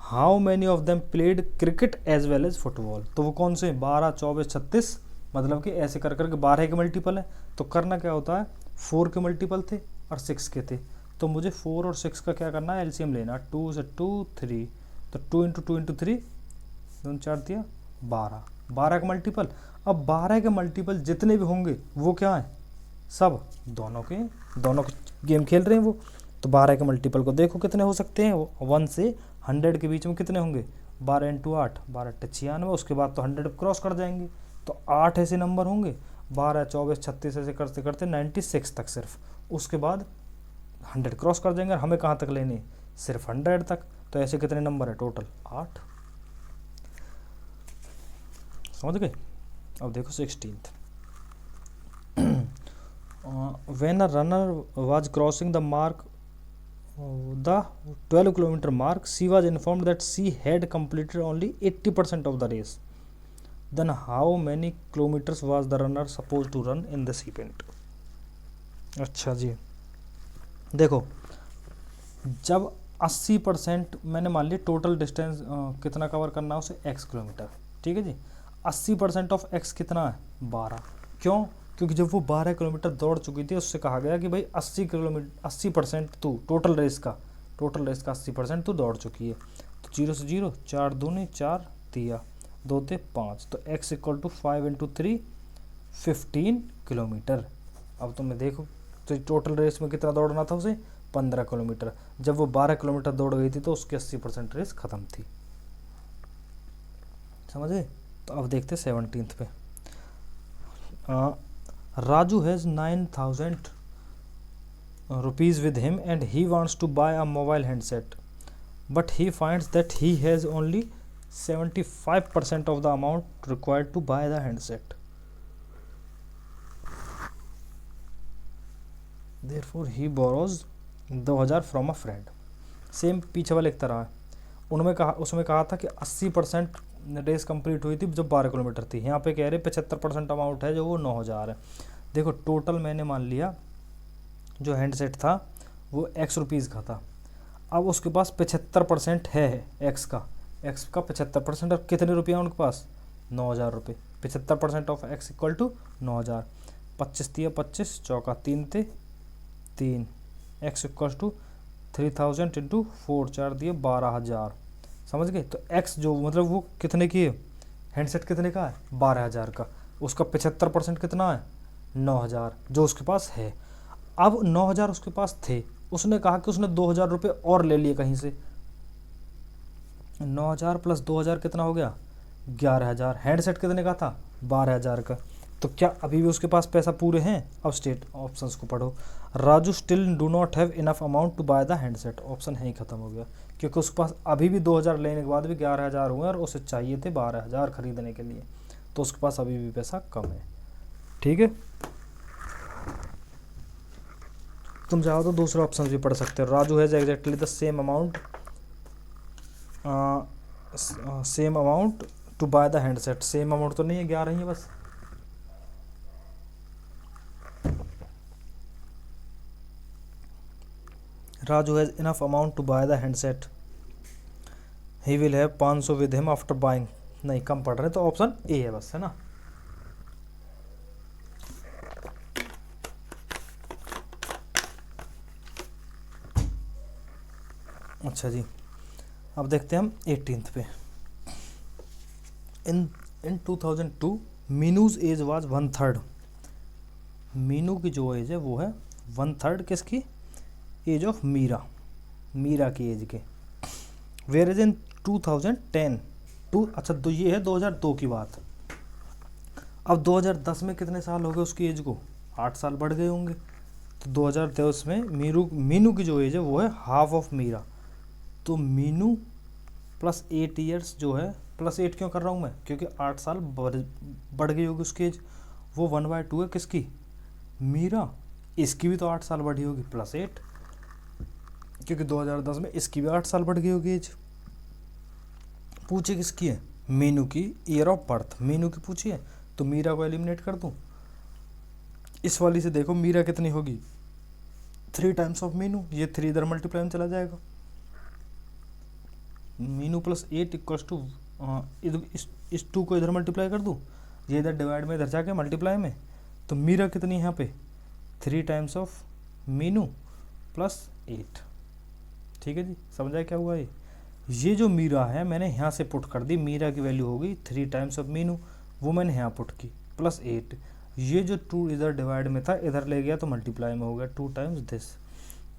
How many of them played cricket as well as football, तो वो कौन से 12, 24, 36, मतलब कि ऐसे कर करके 12 के मल्टीपल है, तो करना क्या होता है 4 के मल्टीपल थे और 6 के थे, तो मुझे 4 और 6 का क्या करना है एलसीएम लेना, 2 से 2 3, तो 2 इंटू 2 इंटू 3, 2 4 दिया 12, 12 का मल्टीपल। अब 12 के मल्टीपल जितने भी होंगे वो क्या है, सब दोनों के गेम खेल रहे हैं वो, तो 12 के मल्टीपल को देखो कितने हो सकते हैं, 1 से 100 के बीच में कितने होंगे, 12 इंटू 8, 12 × 96, उसके बाद तो 100 क्रॉस कर जाएंगे, तो 8 ऐसे नंबर होंगे, 12, 24, 36 ऐसे करते करते 96 तक सिर्फ, उसके बाद 100 क्रॉस कर जाएंगे, और हमें कहाँ तक लेने, सिर्फ 100 तक, तो ऐसे कितने नंबर है टोटल 8, समझ गए। अब देखो 16th, when a runner was crossing the 12 kilometer mark, she was informed that she had completed only 80% of the race. Then how many kilometers was the runner supposed to run in this event? अच्छा जी, देखो जब 80% मैंने मान लिया total distance कितना cover करना है उसे x किलोमीटर, ठीक है जी, 80% ऑफ x कितना है 12, क्यों, क्योंकि जब वो 12 किलोमीटर दौड़ चुकी थी उससे कहा गया कि भाई 80% तू टोटल रेस का 80% तू दौड़ चुकी है, तो 0 से 0, 4 दूनी 4 दिया, 2 थे 5, तो x equal to 5 into 3 15 kilometre. अब तुम्हें देखो तो टोटल रेस में कितना दौड़ना था उसे 15 किलोमीटर, जब वो 12 किलोमीटर दौड़ गई थी तो उसकी 80% रेस खत्म थी, समझ गए। तो अब देखते 17th पे, Raju has 9,000 rupees with him and he wants to buy a mobile handset, but he finds that he has only 75% of the amount required to buy the handset. Therefore he borrows 2000 from a friend. Same पीछे वाले एक तरह है, उसमें कहा था कि 80% race complete हुई थी जब 12 किलोमीटर थी, यहाँ पे कह रहे 75% अमाउंट है जो वो 9000 है। देखो टोटल मैंने मान लिया जो हैंडसेट था वो x रुपीज़ का था, अब उसके पास 75% है x का 75%, और कितने रुपये उनके पास 9000 रुपये, 75% ऑफ x इक्वल टू 9000, 25 दिया 25, चौका 3 थे 3, x इक्वल टू 3000 इंटू 4, 4 दिए 12000, समझ गए। तो x जो मतलब वो कितने की है हैंडसेट कितने का है 12000 का, उसका 75% कितना है 9000 जो उसके पास है। अब 9000 उसके पास थे, उसने कहा कि उसने 2000 रुपये और ले लिए कहीं से, 9000 प्लस 2000 कितना हो गया 11000, हैंडसेट कितने का था 12000 का, तो क्या अभी भी उसके पास पैसा पूरे हैं। अब स्टेट ऑप्शंस को पढ़ो, Raju still do not have enough amount to buy the handset, option है ही खत्म हो गया, क्योंकि उसके पास अभी भी 2000 लेने के बाद भी 11000 हुए और उसे चाहिए थे 12000 खरीदने के लिए, तो उसके पास अभी भी पैसा कम है, ठीक है। तुम चाहो तो दूसरा ऑप्शन भी पढ़ सकते हो, Raju has exactly the same amount to buy the handset, same amount तो नहीं है 11 ही है बस। Raju has enough amount to buy the handset. He will have 500 with him after buying. नहीं कम पड़ रहे तो ऑप्शन ए है बस, है ना। अच्छा जी, अब देखते हैं हम 18th पे। इन 2002 मीनूज एज वाज 1/3, मीनू की जो एज है वो है 1/3 किसकी, एज ऑफ मीरा की एज के। वेयर इज इन 2010 अच्छा तो ये है 2002 की बात, अब 2010 में कितने साल हो गए उसकी एज को, 8 साल बढ़ गए होंगे। तो 2023 में मीनू की जो एज है वो है हाफ ऑफ मीरा। तो मीनू प्लस 8 ईयर्स जो है, प्लस 8 क्यों कर रहा हूँ मैं, क्योंकि 8 साल बढ़ गई होगी उसकी एज। वो 1/2 है किसकी, मीरा। इसकी भी तो 8 साल बढ़ी होगी, प्लस 8, क्योंकि 2010 में इसकी भी 8 साल बढ़ गई होगी एज। पूछे किसकी है, मीनू की ईयर ऑफ बर्थ, मीनू की पूछी है। तो मीरा को एलिमिनेट कर दूं, इस वाली से देखो मीरा कितनी होगी, 3 टाइम्स ऑफ मीनू। ये 3 इधर मल्टीप्लाई में चला जाएगा, मीनू प्लस 8 इक्वल्स टू, इस 2 को इधर मल्टीप्लाई कर दूं, ये इधर डिवाइड में इधर जाके मल्टीप्लाई में। तो मीरा कितनी है यहाँ पे, 3 टाइम्स ऑफ मीनू प्लस 8। ठीक है जी, समझ आया क्या हुआ ये जो मीरा है मैंने यहाँ से पुट कर दी, मीरा की वैल्यू होगी 3 टाइम्स ऑफ मीनू, वो मैंने यहाँ पुट की, प्लस 8। ये जो 2 इधर डिवाइड में था इधर ले गया तो मल्टीप्लाई में हो गया, 2 टाइम्स दिस।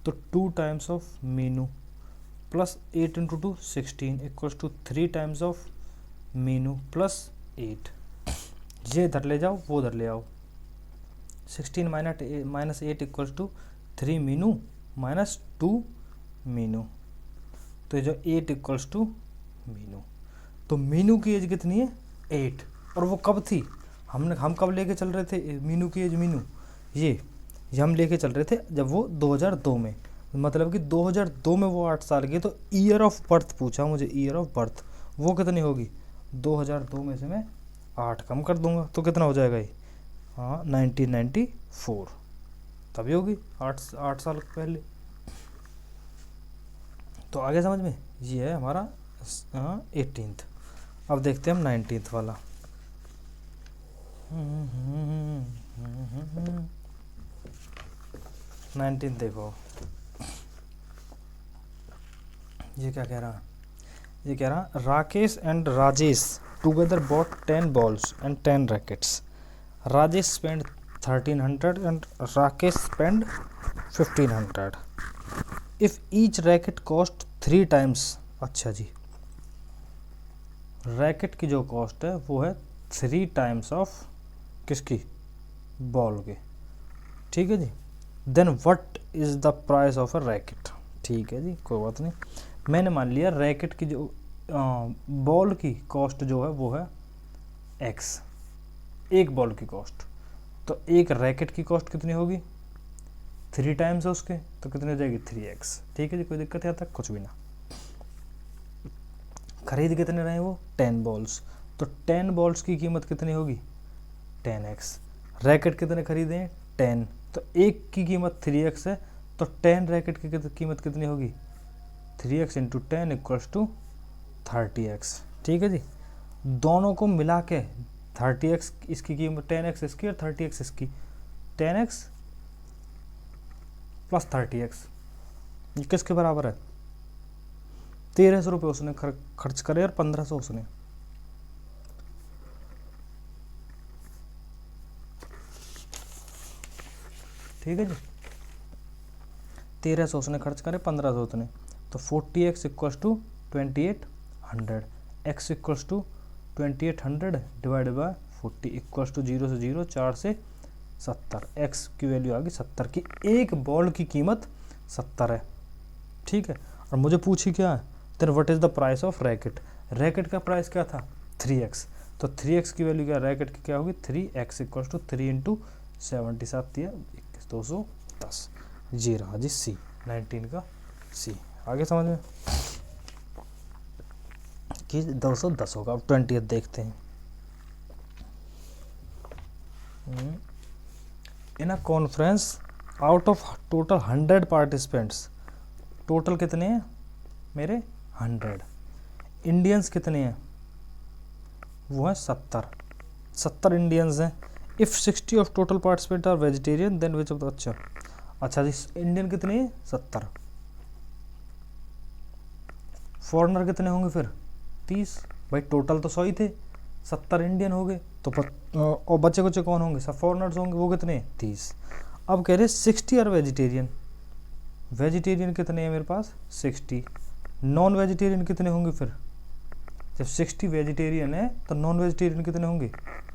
तो 2 times of Meenu plus 8 into 2 16 equals to 3 times of Meenu plus 8। ये इधर ले जाओ, वो उधर ले आओ, 16 minus 8 equals to 3 Meenu minus 2 Meenu. तो जो 8 इक्वल्स टू मीनू। तो मीनू की एज कितनी है, 8। और वो कब थी, हम कब लेके चल रहे थे मीनू की एज, मीनू ये हम लेके चल रहे थे जब वो 2002 में, मतलब कि 2002 में वो 8 साल की। तो ईयर ऑफ बर्थ पूछा मुझे, ईयर ऑफ बर्थ वो कितनी होगी, 2002 में से मैं 8 कम कर दूंगा तो कितना हो जाएगा ये, हाँ 1994, तभी होगी 8 साल पहले। तो आगे समझ में, ये है हमारा 18th। अब देखते हैं हम 19th वाला। 19th देखो, ये क्या कह रहा है, ये कह रहा Rakesh and Rajesh together bought 10 balls and 10 rackets. Rajesh spent 1300 and Rakesh spent 1500. If each racket cost 3 times, अच्छा जी, रैकेट की जो कॉस्ट है वो है 3 टाइम्स ऑफ किसकी, बॉल के। ठीक है जी, then what is the price of a racket. ठीक है जी, कोई बात नहीं, मैंने मान लिया रैकेट की जो बॉल की कॉस्ट जो है वो है x, एक बॉल की कॉस्ट। तो एक रैकेट की कॉस्ट कितनी होगी, 3 टाइम्स है उसके, तो कितनी हो जाएगी 3x। ठीक है जी, कोई दिक्कत है यहाँ तक, कुछ भी ना। खरीद कितने रहे वो, 10 balls, तो 10 balls की कीमत कितनी होगी, 10x। रैकेट कितने खरीदे हैं, 10, तो एक की कीमत 3x है, तो 10 रैकेट की कीमत कितनी होगी, 3x into 10 equals to 30x। ठीक है जी, दोनों को मिला के 30x इसकी कीमत, 10x इसकी और 30x इसकी, 10x प्लस 30x ये किसके बराबर है, 1300 रुपये उसने खर्च करे और 1500 उसने। ठीक है जी, 1300 उसने खर्च करे, 1500 उसने। तो 40x equals to 2800, x equals to 2800 divide by 40 equals to 0 से 0, 4 से 70, x की वैल्यू आ गई 70 की। एक बॉल की कीमत 70 है। ठीक है, और मुझे पूछी क्या है, then what is the price of racket. Racket का प्राइस क्या था, 3x, तो 3x की वैल्यू क्या, रैकेट की क्या होगी, 3x इक्वल्स टू 3 इंटू 77 दिया 210। जी रहा जी सी, 19 का सी। आगे समझ में कि 210 होगा। अब 20th देखते हैं। In a conference out of total 100 participants, total कितने हैं मेरे 100, इंडियंस कितने हैं वो है 70 इंडियंस हैं। If 60 of total participant are vegetarian then which of the, अच्छा जी इंडियन कितने हैं 70, फॉरेनर कितने होंगे फिर 30, भाई टोटल तो 100 ही थे, 70 इंडियन हो गए तो और बच्चे कुछ कौन होंगे, सब फॉरेनर्स होंगे, वो कितने 30। अब कह रहे 60 आर वेजिटेरियन, वेजिटेरियन कितने हैं मेरे पास 60, नॉन वेजिटेरियन कितने होंगे फिर जब 60 वेजिटेरियन है तो नॉन वेजिटेरियन कितने होंगे?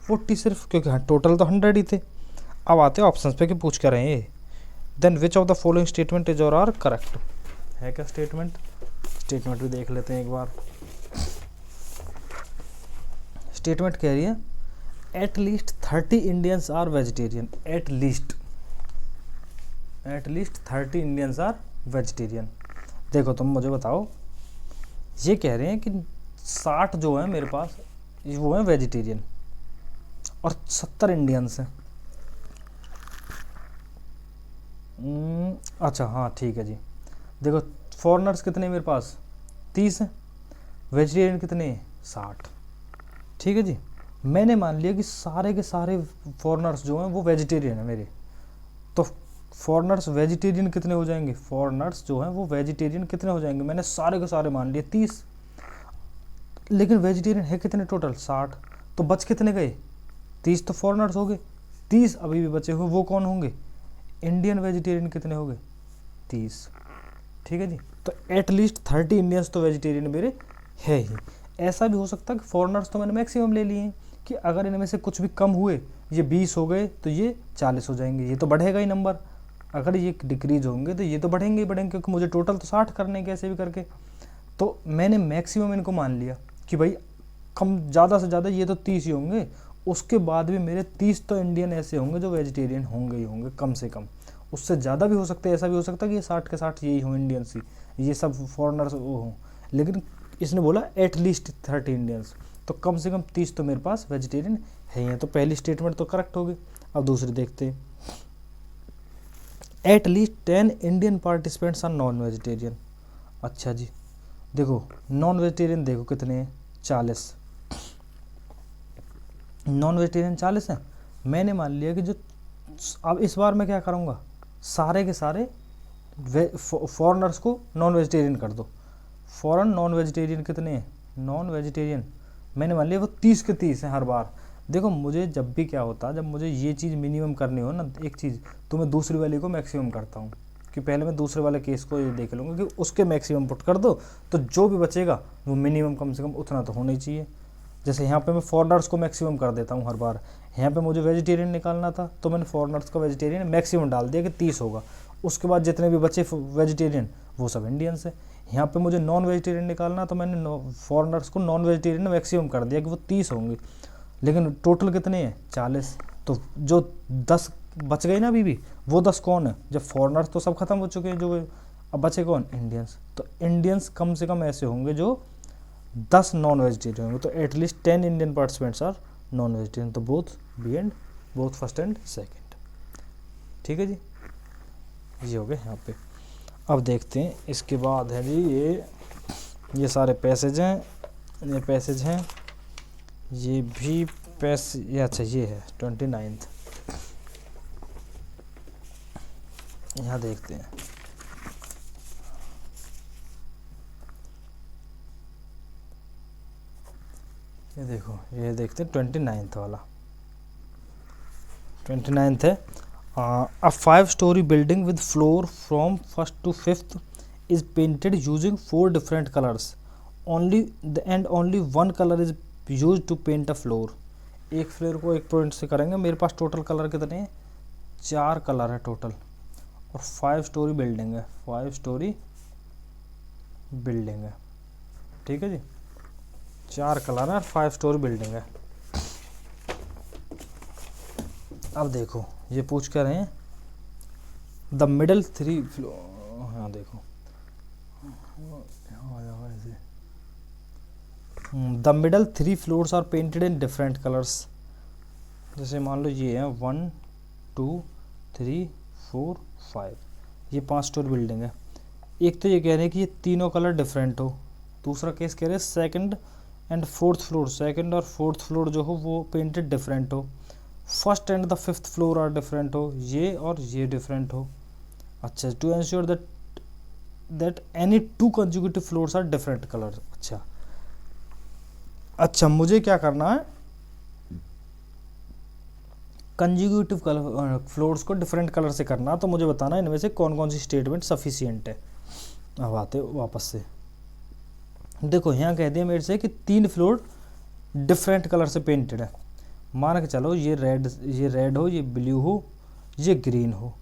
40 सिर्फ, क्योंकि हाँ टोटल तो 100 ही थे। अब आते हैं ऑप्शंस पे कि पूछ कर रहे हैं ये। Then which of the following statement is और आर करेक्ट, है क्या स्टेटमेंट? स्टेटमेंट भी देख लेते हैं एक बार। स्टेटमेंट कह रही है at least 30 Indians are vegetarian. At least 30 Indians are vegetarian. देखो तुम मुझे बताओ, ये कह रहे हैं कि 60 जो है मेरे पास वो है वेजिटेरियन और 70 इंडियंस हैं। अच्छा हाँ ठीक है जी। देखो फॉरेनर्स कितने मेरे पास? 30 हैं। वेजिटेरियन कितने? 60। ठीक है जी। मैंने मान लिया कि सारे के सारे फॉरेनर्स जो हैं वो वेजिटेरियन है मेरे, तो फॉरेनर्स वेजिटेरियन कितने हो जाएंगे? फॉरेनर्स जो हैं वो वेजिटेरियन कितने हो जाएंगे? मैंने सारे के सारे मान लिए 30, लेकिन वेजिटेरियन है कितने टोटल? 60। तो बच कितने गए? 30 तो फॉरेनर्स हो गए, 30 अभी भी बचे हुए, वो कौन होंगे? इंडियन वेजिटेरियन कितने हो गए? 30। ठीक है जी। तो एटलीस्ट 30 इंडियंस तो वेजिटेरियन मेरे है ही। ऐसा भी हो सकता है कि फॉरेनर्स तो मैंने मैक्सिमम ले लिए हैं कि अगर इनमें से कुछ भी कम हुए, ये 20 हो गए तो ये 40 हो जाएंगे, ये तो बढ़ेगा ही नंबर। अगर ये डिक्रीज होंगे तो ये तो बढ़ेंगे ही बढ़ेंगे, क्योंकि मुझे टोटल तो 60 करने कैसे भी करके। तो मैंने मैक्सिमम इनको मान लिया कि भाई कम ज़्यादा से ज़्यादा ये तो 30 ही होंगे, उसके बाद भी मेरे 30 तो इंडियन ऐसे होंगे जो वेजिटेरियन होंगे ही होंगे कम से कम। उससे ज़्यादा भी हो सकते हैं, ऐसा भी हो सकता है कि ये 60 के 60 यही हों इंडियंस ही, ये सब फॉरेनर्स वो हों, लेकिन इसने बोला एटलीस्ट 30 इंडियंस, तो कम से कम 30 तो मेरे पास वेजिटेरियन है ही। तो पहली स्टेटमेंट तो करेक्ट होगी। अब दूसरी देखते हैं। At least 10 Indian participants are non vegetarian. अच्छा जी, देखो नॉन वेजिटेरियन देखो कितने हैं? 40। नॉन वेजिटेरियन 40 हैं। मैंने मान लिया कि जो, अब इस बार मैं क्या करूँगा, सारे के सारे फॉरेनर्स को नॉन वेजिटेरियन कर दो। फॉरेन नॉन वेजिटेरियन कितने हैं? नॉन वेजिटेरियन मैंने मान लिया वो 30 के 30 हैं हर बार। देखो मुझे जब भी क्या होता है, जब मुझे ये चीज़ मिनिमम करनी हो ना एक चीज़, तो मैं दूसरी वाली को मैक्सिमम करता हूँ, कि पहले मैं दूसरे वाले केस को ये देख लूँगा कि उसके मैक्सिमम पुट कर दो, तो जो भी बचेगा वो मिनिमम कम से कम उतना तो होना ही चाहिए। जैसे यहाँ पे मैं फॉरेनर्स को मैक्सिमम कर देता हूँ हर बार, यहाँ पे मुझे वेजिटेरियन निकालना था तो मैंने फॉरेनर्स का वेजिटेरियन मैक्सिमम डाल दिया कि 30 होगा, उसके बाद जितने भी बचे वेजिटेरियन वो सब इंडियंस है। यहाँ पे मुझे नॉन वेजिटेरियन निकालना तो मैंने फॉरेनर्स को नॉन वेजिटेरियन मैक्सिमम कर दिया कि वो 30 होंगे, लेकिन टोटल कितने हैं? 40। तो जो 10 बच गए ना अभी भी, वो 10 कौन है? जब फॉरेनर्स तो सब खत्म हो चुके हैं, जो अब बचे कौन? इंडियंस। तो इंडियंस कम से कम ऐसे होंगे जो 10 नॉन वेजिटेरियन होंगे। तो at least 10 Indian participants are non vegetarian. तो both B and both first and second. ठीक है जी, ये हो गए यहाँ पे। अब देखते हैं इसके बाद है जी ये सारे पैसेज हैं, ये पैसेज हैं, ये भी पैसे, अच्छा ये है 29th। यहाँ देखते हैं, ये देखो, ये देखते हैं 29th वाला। 29th है a 5-story building with floor from 1st to 5th is painted using 4 different colors and only one color is used to paint a floor। एक फ्लोर को एक पॉइंट से करेंगे। मेरे पास टोटल कलर कितने हैं? 4 कलर है टोटल, और 5 स्टोरी बिल्डिंग है, 5 स्टोरी बिल्डिंग है। ठीक है जी, 4 कलर है और 5 स्टोरी बिल्डिंग है। अब देखो ये पूछ कर रहे हैं द मिडल 3 फ्लोर। हाँ देखो the middle 3 floors are painted in different colours. जैसे मान लो ये है 1 2 3 4 5, ये 5 स्टोरी बिल्डिंग है। एक तो ये कह रहे हैं कि ये तीनों कलर डिफरेंट हो, दूसरा केस कह रहे हैं second and fourth floor, second और फोर्थ फ्लोर जो हो वो पेंटेड डिफरेंट हो, first and the 5th floor are different हो, ये और ये डिफरेंट हो। अच्छा, to ensure that any 2 consecutive floors are different colour. अच्छा मुझे क्या करना है, कंसेक्यूटिव कलर फ्लोर्स को डिफरेंट कलर से करना, तो मुझे बताना इनमें से कौन कौन सी स्टेटमेंट सफिशिएंट है। अब आते वापस से, देखो यहाँ कह दिया मेरे से कि 3 फ्लोर डिफरेंट कलर से पेंटेड है। मान के चलो ये रेड हो, ये ब्लू हो, ये ग्रीन हो।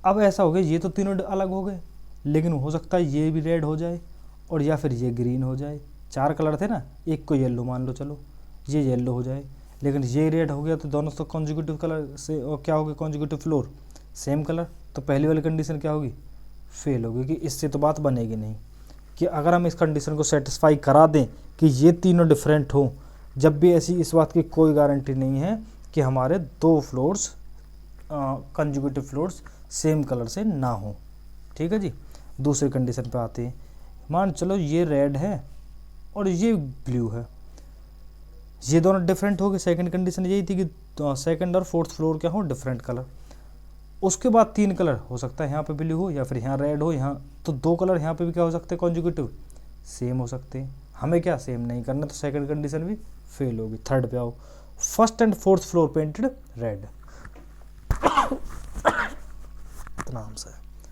अब ऐसा हो गया ये तो तीनों अलग हो गए, लेकिन हो सकता है ये भी रेड हो जाए और या फिर ये ग्रीन हो जाए। 4 कलर थे ना, एक को येलो मान लो, चलो ये येलो हो जाए, लेकिन ये रेड हो गया तो दोनों तो कॉन्जिक्यूटिव कलर से, और क्या हो गया कॉन्जिक्यूटिव फ्लोर सेम कलर, तो पहली वाली कंडीशन क्या होगी, फेल होगी, कि इससे तो बात बनेगी नहीं। कि अगर हम इस कंडीशन को सेटिस्फाई करा दें कि ये तीनों डिफरेंट हों, जब भी ऐसी इस बात की कोई गारंटी नहीं है कि हमारे 2 floors conjugative floors same colour से ना हो। ठीक है जी। दूसरी कंडीशन पे आते हैं। मान चलो ये रेड है और ये ब्लू है, ये दोनों डिफरेंट हो गए। सेकंड कंडीशन यही थी कि सेकंड और फोर्थ फ्लोर क्या हो, डिफरेंट कलर। उसके बाद 3 कलर हो सकता है, यहाँ पे ब्लू हो या फिर यहाँ रेड हो, यहाँ तो 2 कलर यहाँ पे भी क्या हो सकते हैं, कॉन्जुगेटिव सेम हो सकते हैं। हमें क्या सेम नहीं करना, तो सेकंड कंडीशन भी फेल होगी। थर्ड पे आओ, first and fourth floor painted red. इतना हमसे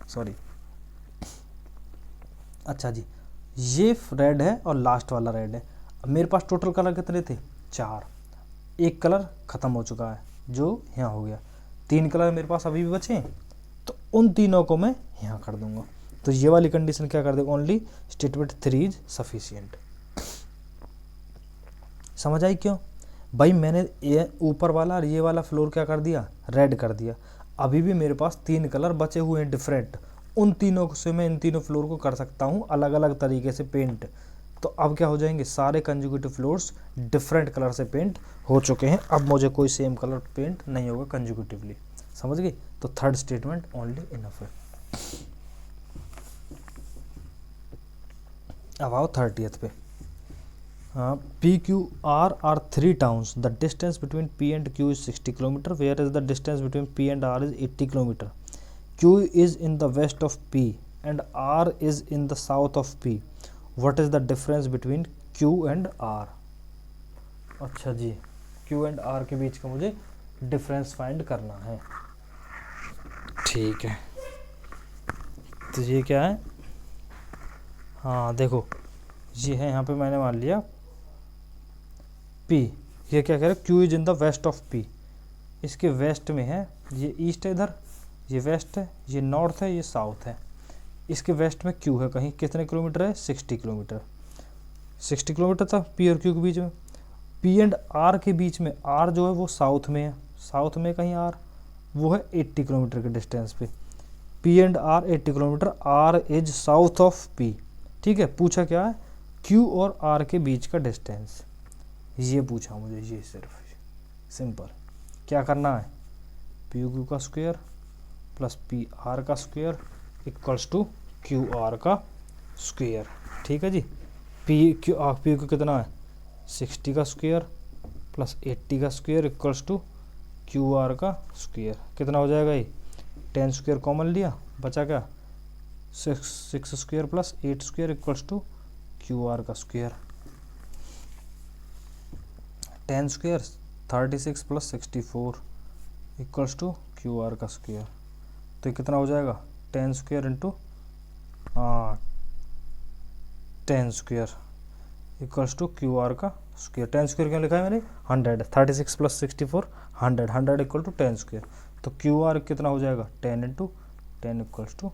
सॉरी। अच्छा जी, ये रेड है और लास्ट वाला रेड है। अब मेरे पास टोटल कलर कितने थे, 4। एक कलर खत्म हो चुका है जो यहाँ हो गया, 3 कलर मेरे पास अभी भी बचे हैं, तो उन तीनों को मैं यहाँ कर दूंगा। तो ये वाली कंडीशन क्या कर देगा, ओनली स्टेटमेंट 3 इज सफिशिएंट। समझ आई क्यों भाई, मैंने ये ऊपर वाला और ये वाला फ्लोर क्या कर दिया, रेड कर दिया। अभी भी मेरे पास 3 कलर बचे हुए हैं डिफरेंट, उन तीनों से मैं इन तीनों फ्लोर को कर सकता हूँ अलग अलग तरीके से पेंट। तो अब क्या हो जाएंगे, सारे कंजुगेटिव फ्लोर्स डिफरेंट कलर से पेंट हो चुके हैं। अब मुझे कोई सेम कलर पेंट नहीं होगा कंजुगेटिवली। समझ गई। तो थर्ड स्टेटमेंट ओनली इनफ है। अब आओ 30th पे। P, Q, R are 3 towns. The distance between P and Q is 60 km, whereas the distance between P and R is 80 km. Q is in the west of P and R is in the south of P. What is the difference between Q and R? अच्छा जी, Q and R के बीच का मुझे difference find करना है। ठीक है, तो ये क्या है, हाँ देखो ये है, यहाँ पे मैंने मान लिया P, ये क्या कह रहा है, Q is in the west of P, इसके वेस्ट में है, ये ईस्ट है इधर, ये वेस्ट है, ये नॉर्थ है, ये साउथ है। इसके वेस्ट में Q है कहीं, कितने किलोमीटर है, 60 किलोमीटर। 60 किलोमीटर था P और Q के बीच में। P एंड R के बीच में, R जो है वो साउथ में है, साउथ में कहीं R, वो है 80 किलोमीटर के डिस्टेंस पे। P and R 80 kilometre, R is south of P। ठीक है, पूछा क्या है, Q और R के बीच का डिस्टेंस, ये पूछा मुझे, ये सिर्फ सिंपल क्या करना है, पी क्यू का स्क्वायर प्लस पी आर का square equals to Q R का स्क्वायर। ठीक है जी। पी क्यू कितना है, 60 का स्क्वायर प्लस 80 का square equals to Q R का स्क्वायर। कितना हो जाएगा ये, 10 स्क्वायर कॉमन लिया, बचा क्या, 6 square plus 8 square equals to Q R का square. 10 square 36 plus 64 equals to Q R का स्क्वायर। तो कितना हो जाएगा, 10 square into 10 square equals to Q R का स्क्वायर। 10 स्क्वायर क्यों लिखा है मैंने, 100, 36 प्लस 64 100, 100 इक्वल टू 10 स्क्वायर। तो क्यू आर कितना हो जाएगा, 10 इंटू 10 इक्वल्स टू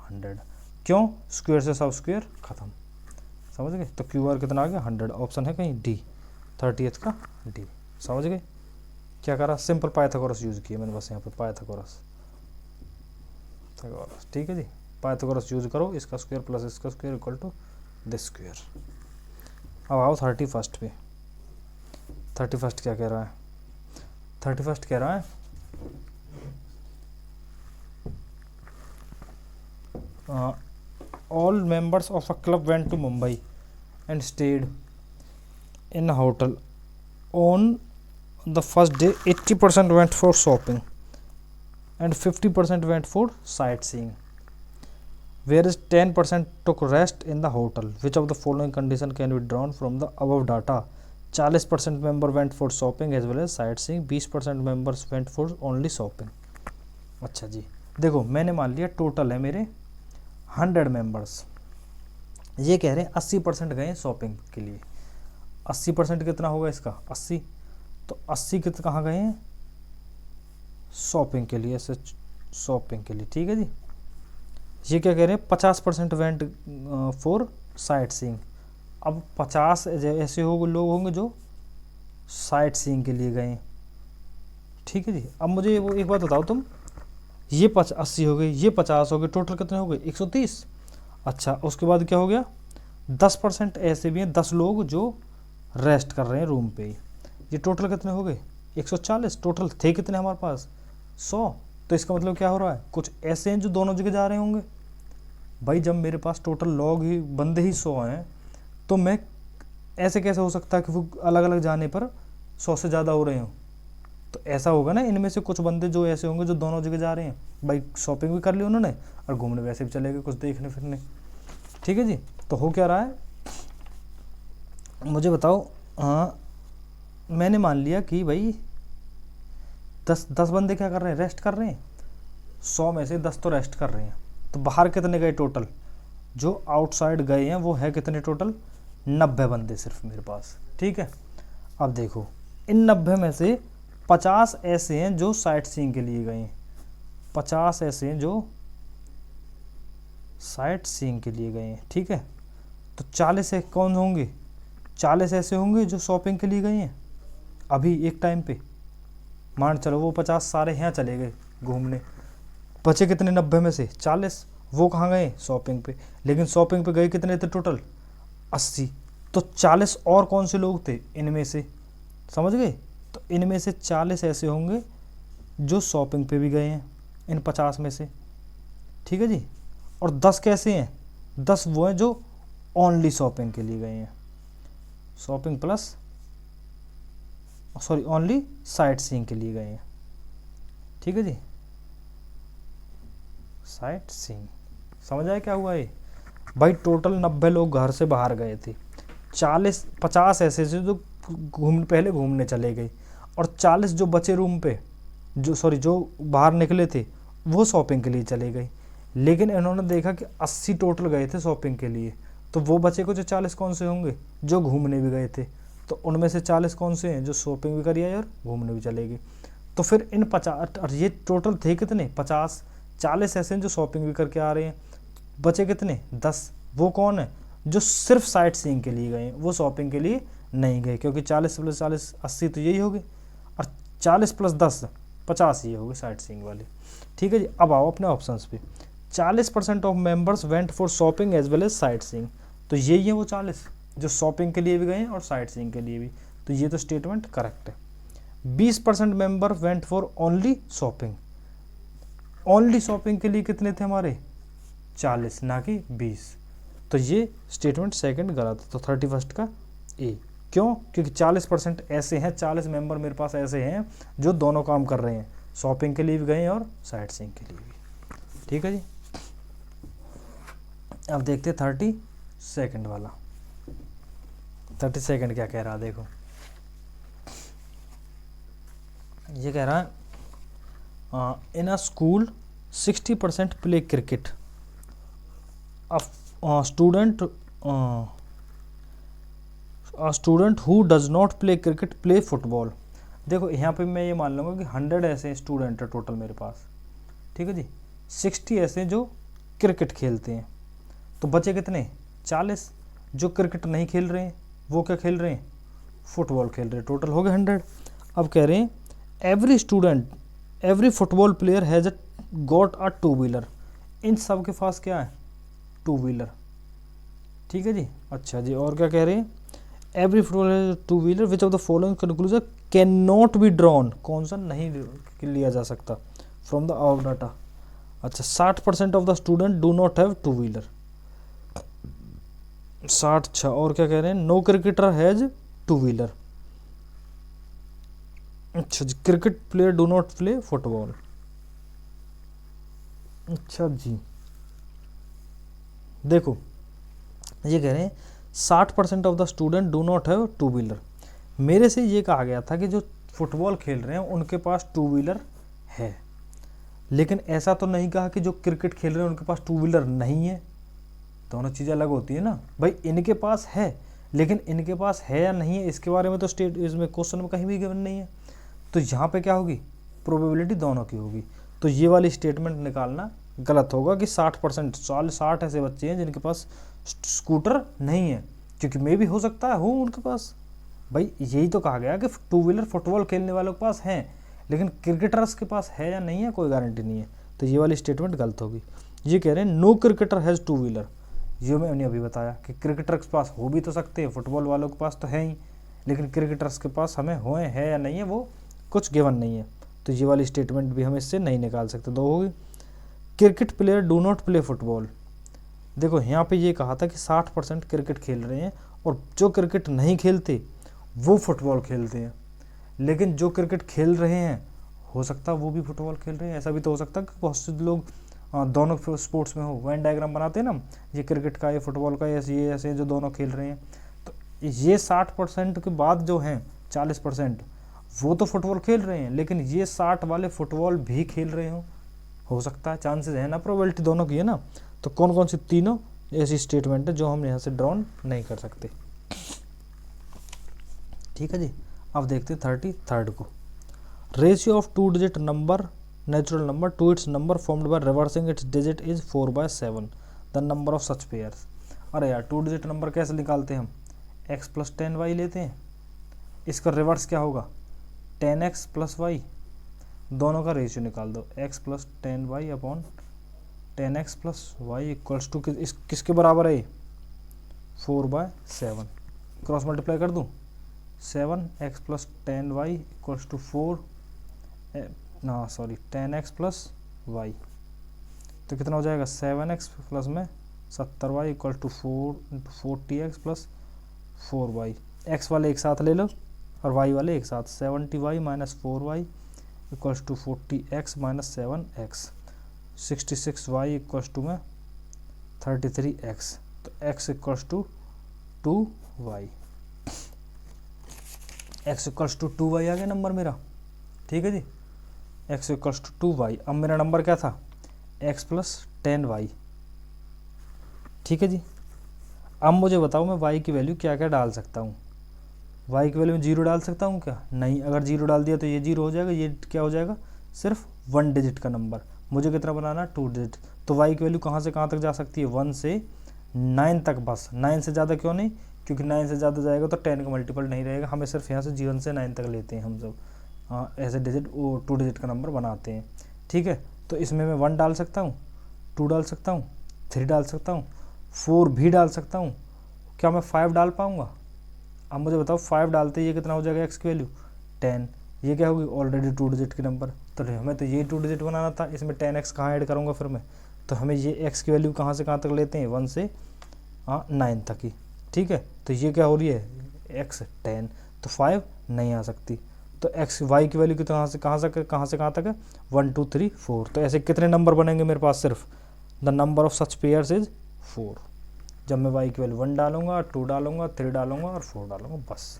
100। क्यों, स्क्वायर से सब स्क्वायर खत्म। समझ गए। तो क्यू आर कितना आ गया, 100। ऑप्शन है कहीं डी, 30th का डी। समझ गए। क्या करा, सिंपल पाइथागोरस यूज़ किया मैंने बस यहाँ पे, पाइथागोरस। ठीक है जी, पाइथागोरस यूज़ करो, इसका स्क्वायर प्लस इसका square equal to this square. अब आओ 31st पे। 31st क्या कह रहा है, 31st कह रहा है all members of a club went to Mumbai and stayed in a hotel. On the first day 80% went for shopping and 50% went for sightseeing, whereas 10% took rest in the hotel. Which of the following condition can be drawn from the above data? 40% member went for shopping as well as sightseeing, 20% members went for only shopping. अच्छा जी, देखो मैंने मान लिया total है मेरे 100 members, ये कह रहे हैं 80% गए शॉपिंग के लिए। 80% कितना होगा इसका 80, तो 80 कितना कहाँ गए हैं शॉपिंग के लिए, ऐसे शॉपिंग के लिए, ठीक है जी। ये क्या कह रहे हैं 50% वेंट फॉर साइट सीइंग। अब 50 ऐसे लोग होंगे जो साइट सीइंग के लिए गए, ठीक है जी। अब मुझे वो एक बात बताओ तुम, ये 80 हो गए, ये 50 हो गए, टोटल कितने हो गए 130। अच्छा उसके बाद क्या हो गया 10% ऐसे भी हैं 10 लोग जो रेस्ट कर रहे हैं रूम पे ही, ये टोटल कितने हो गए 140। टोटल थे कितने हमारे पास 100। तो इसका मतलब क्या हो रहा है कुछ ऐसे हैं जो दोनों जगह जा रहे होंगे। भाई जब मेरे पास टोटल लोग ही बंदे ही 100 हैं तो मैं ऐसे कैसे हो सकता है कि वो अलग अलग जाने पर 100 से ज़्यादा हो रहे हों। तो ऐसा होगा ना इनमें से कुछ बंदे जो ऐसे होंगे जो दोनों जगह जा रहे हैं, भाई शॉपिंग भी कर ली उन्होंने और घूमने वैसे भी चले गए कुछ देखने फिरने, ठीक है जी। तो हो क्या रहा है मुझे बताओ। हाँ मैंने मान लिया कि भाई 10 बंदे क्या कर रहे हैं रेस्ट कर रहे हैं, 100 में से 10 तो रेस्ट कर रहे हैं। तो बाहर कितने गए टोटल, जो आउटसाइड गए हैं वो है कितने टोटल 90 बंदे सिर्फ मेरे पास, ठीक है। अब देखो इन 90 में से 50 ऐसे हैं जो साइट सीइंग के लिए गए हैं, 50 ऐसे हैं जो साइट सीइंग के लिए गए हैं, ठीक है। तो 40 कौन होंगे 40 ऐसे होंगे जो शॉपिंग के लिए गए हैं अभी एक टाइम पे, मान चलो वो 50 सारे यहाँ चले गए घूमने, बचे कितने 90 में से 40, वो कहाँ गए शॉपिंग पे। लेकिन शॉपिंग पे गए कितने थे टोटल 80, तो 40 और कौन से लोग थे इनमें से, समझ गए। तो इनमें से 40 ऐसे होंगे जो शॉपिंग पे भी गए हैं इन 50 में से, ठीक है जी। और 10 कैसे हैं 10 वो हैं जो ओनली शॉपिंग के लिए गए हैं, shopping plus sorry only sight seeing के लिए गए हैं, ठीक है जी। साइट सीइंग समझ आया क्या हुआ ये भाई। टोटल 90 लोग घर से बाहर गए थे, 50 ऐसे थे जो पहले घूमने चले गए, और 40 जो बचे रूम पे जो बाहर निकले थे वो शॉपिंग के लिए चले गए। लेकिन इन्होंने देखा कि 80 टोटल गए थे शॉपिंग के लिए, तो वो बचे को जो 40 कौन से होंगे जो घूमने भी गए थे। तो उनमें से 40 कौन से हैं जो शॉपिंग भी करी है और घूमने भी चले गए। तो फिर इन 50 और ये टोटल थे कितने 50, 40 ऐसे हैं जो शॉपिंग भी करके आ रहे हैं, बचे कितने 10, वो कौन है जो सिर्फ साइट सीइंग के लिए गए, वो शॉपिंग के लिए नहीं गए, क्योंकि 40 + 40 80 तो यही हो गए, और 40 + 10 50 ये हो गए साइट सीइंग वाले, ठीक है जी। अब आओ अपने ऑप्शंस पे, 40% of members went for shopping as well as sightseeing, तो यही है वो 40 जो शॉपिंग के लिए भी गए हैं और साइट सीइंग के लिए भी, तो ये तो स्टेटमेंट करेक्ट है। 20% member went for only shopping, only shopping के लिए कितने थे हमारे 40 ना कि 20, तो ये स्टेटमेंट सेकंड गलत है। तो 31 का ए, क्यों, क्योंकि 40% ऐसे हैं, 40 मेंबर मेरे पास ऐसे हैं जो दोनों काम कर रहे हैं, शॉपिंग के लिए भी गए हैं और साइट सीइंग के लिए भी, ठीक है जी। अब देखते 32 वाला, 32 क्या कह रहा देखो, ये कह रहा है in a school 60% play cricket, student who does not play cricket play football. देखो यहाँ पे मैं ये मान लूँगा कि 100 ऐसे स्टूडेंट है टोटल मेरे पास, ठीक है जी। 60 ऐसे जो क्रिकेट खेलते हैं, तो बचे कितने 40 जो क्रिकेट नहीं खेल रहे हैं, वो क्या खेल रहे हैं फुटबॉल खेल रहे हैं, टोटल हो गए 100। अब कह रहे हैं every football player has got a 2 wheeler, इन सब के पास क्या है 2 व्हीलर, ठीक है जी। अच्छा जी, और क्या कह रहे हैं every football has 2 wheeler which of the following conclusion can not be drawn, कौन सा नहीं लिया जा सकता फ्रॉम द अबव डाटा। अच्छा 60% of the student do not have 2 wheeler, 60। अच्छा और क्या कह रहे हैं नो क्रिकेटर हैज 2 व्हीलर, अच्छा जी cricket player do not play football, अच्छा जी। देखो ये कह रहे हैं 60% of the student do not have 2 wheeler, मेरे से ये कहा गया था कि जो फुटबॉल खेल रहे हैं उनके पास 2 व्हीलर है, लेकिन ऐसा तो नहीं कहा कि जो क्रिकेट खेल रहे हैं उनके पास 2 व्हीलर नहीं है, दोनों चीज़ें अलग होती है ना भाई। इनके पास है, लेकिन इनके पास है या नहीं है इसके बारे में तो स्टेट इसमें क्वेश्चन में कहीं भी गिवन नहीं है। तो यहाँ पे क्या होगी, प्रोबेबिलिटी दोनों की होगी। तो ये वाली स्टेटमेंट निकालना गलत होगा कि 60% 60 ऐसे बच्चे हैं जिनके पास स्कूटर नहीं है, क्योंकि मे भी हो सकता है हो उनके पास। भाई यही तो कहा गया कि टू व्हीलर फुटबॉल खेलने वालों के पास हैं, लेकिन क्रिकेटर्स के पास है या नहीं है कोई गारंटी नहीं है। तो ये वाली स्टेटमेंट गलत होगी। ये कह रहे हैं no cricketer has two wheeler. ये मैंने अभी बताया कि क्रिकेटर के पास हो भी तो सकते हैं, फुटबॉल वालों के पास तो है ही, लेकिन क्रिकेटर्स के पास हमें हुए है या नहीं है वो कुछ गिवन नहीं है। तो ये वाली स्टेटमेंट भी हम इससे नहीं निकाल सकते। दो होगी। Cricket player do not play football. देखो यहाँ पे ये कहा था कि 60% क्रिकेट खेल रहे हैं और जो क्रिकेट नहीं खेलते वो फुटबॉल खेलते हैं, लेकिन जो क्रिकेट खेल रहे हैं हो सकता है वो भी फुटबॉल खेल रहे हैं। ऐसा भी तो हो सकता है कि बहुत से लोग दोनों स्पोर्ट्स में हो। वेन डायग्राम बनाते हैं ना, ये क्रिकेट का ये फुटबॉल का ये ऐसे जो दोनों खेल रहे हैं। तो ये 60% के बाद जो हैं 40% वो तो फुटबॉल खेल रहे हैं, लेकिन ये 60 वाले फुटबॉल भी खेल रहे हो सकता है, चांसेस है ना, प्रोबेबिलिटी दोनों की है ना। तो कौन कौन सी तीनों ऐसी स्टेटमेंट है जो हम यहाँ से ड्रॉन नहीं कर सकते। ठीक है जी। अब देखते हैं 33rd को। Ratio of 2 digit number natural number two it's number formed by reversing it's digit is 4/7 the number of such pairs. अरे यार 2 डिजिट नंबर कैसे निकालते हैं हम, x + 10y लेते हैं, इसका रिवर्स क्या होगा 10x + y, दोनों का रेशियो निकाल दो, x + 10y upon 10x + y equals to किसके बराबर है 4/7। क्रॉस मल्टीप्लाई कर दूँ, 7x + 10y equals to 10x + y। तो कितना हो जाएगा 7x प्लस में 70y equal to 40x + 4y। x वाले एक साथ ले लो और y वाले एक साथ, 70y - 4y equals to 40x - 7x, 66y equals to में 33x। तो x equals to 2y, x equals to 2y आ गया नंबर मेरा। ठीक है जी, x इक्वल्स टू 2y। अब मेरा नंबर क्या था x + 10y। ठीक है जी। अब मुझे बताओ मैं y की वैल्यू क्या क्या डाल सकता हूँ। y की वैल्यू में 0 डाल सकता हूँ क्या, नहीं। अगर 0 डाल दिया तो ये 0 हो जाएगा, ये क्या हो जाएगा सिर्फ 1 डिजिट का नंबर। मुझे कितना बनाना 2 डिजिट। तो y की वैल्यू कहाँ से कहाँ तक जा सकती है 1 से 9 तक, बस 9 से ज़्यादा क्यों नहीं, क्योंकि 9 से ज़्यादा जाएगा तो 10 का मल्टीपल नहीं रहेगा। हमें सिर्फ यहाँ से 0 से 9 तक लेते हैं हम सब, ऐसे डिजिट वो 2 डिजिट का नंबर बनाते हैं। ठीक है, तो इसमें मैं 1 डाल सकता हूँ, 2 डाल सकता हूँ, 3 डाल सकता हूँ, 4 भी डाल सकता हूँ। क्या मैं 5 डाल पाऊँगा। अब मुझे बताओ 5 डालते ये कितना हो जाएगा x की वैल्यू 10। ये क्या होगी ऑलरेडी 2 डिजिट के नंबर, तो हमें तो ये 2 डिजिट बनाना था, इसमें 10x कहाँ ऐड करूँगा फिर मैं। तो हमें ये x की वैल्यू कहाँ से कहाँ तक लेते हैं 1 से 9 तक ही। ठीक है, तो ये क्या हो रही है x 10, तो 5 नहीं आ सकती। तो x y की वैल्यू कहाँ से कहाँ तक है 1 2 3 4। तो ऐसे कितने नंबर बनेंगे मेरे पास, सिर्फ the number of such pairs is 4। जब मैं y की वैल्यू 1 डालूंगा, 2 डालूंगा, 3 डालूंगा और 4 डालूंगा, बस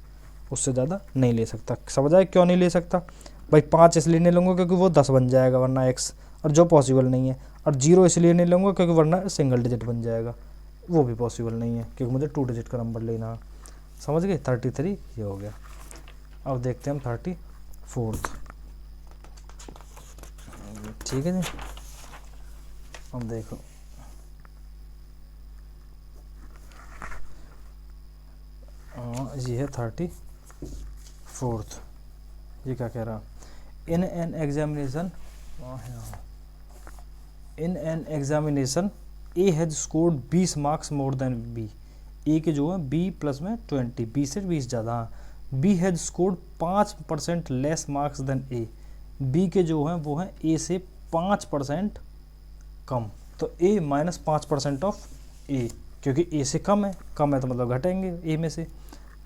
उससे ज़्यादा नहीं ले सकता। समझ आए क्यों नहीं ले सकता भाई। 5 इसलिए नहीं लूँगा क्योंकि वो 10 बन जाएगा वरना x, और जो पॉसिबल नहीं है। और 0 इसलिए नहीं लूँगा क्योंकि वरना सिंगल डिजिट बन जाएगा, वो भी पॉसिबल नहीं है क्योंकि मुझे 2 डिजिट का नंबर लेना है। समझ गए 33 ये हो गया। अब देखते हैं हम 34th। ठीक है जी। अब देखो ये है 34th। ये क्या कह रहा, in an examination A has scored 20 marks more than B. A के जो है बी प्लस में 20, बी से 20 ज़्यादा। B has scored 5% less marks than A. B के जो हैं वो हैं ए से 5% कम। तो ए -5% ऑफ ए, क्योंकि ए से कम है तो मतलब घटेंगे ए में से।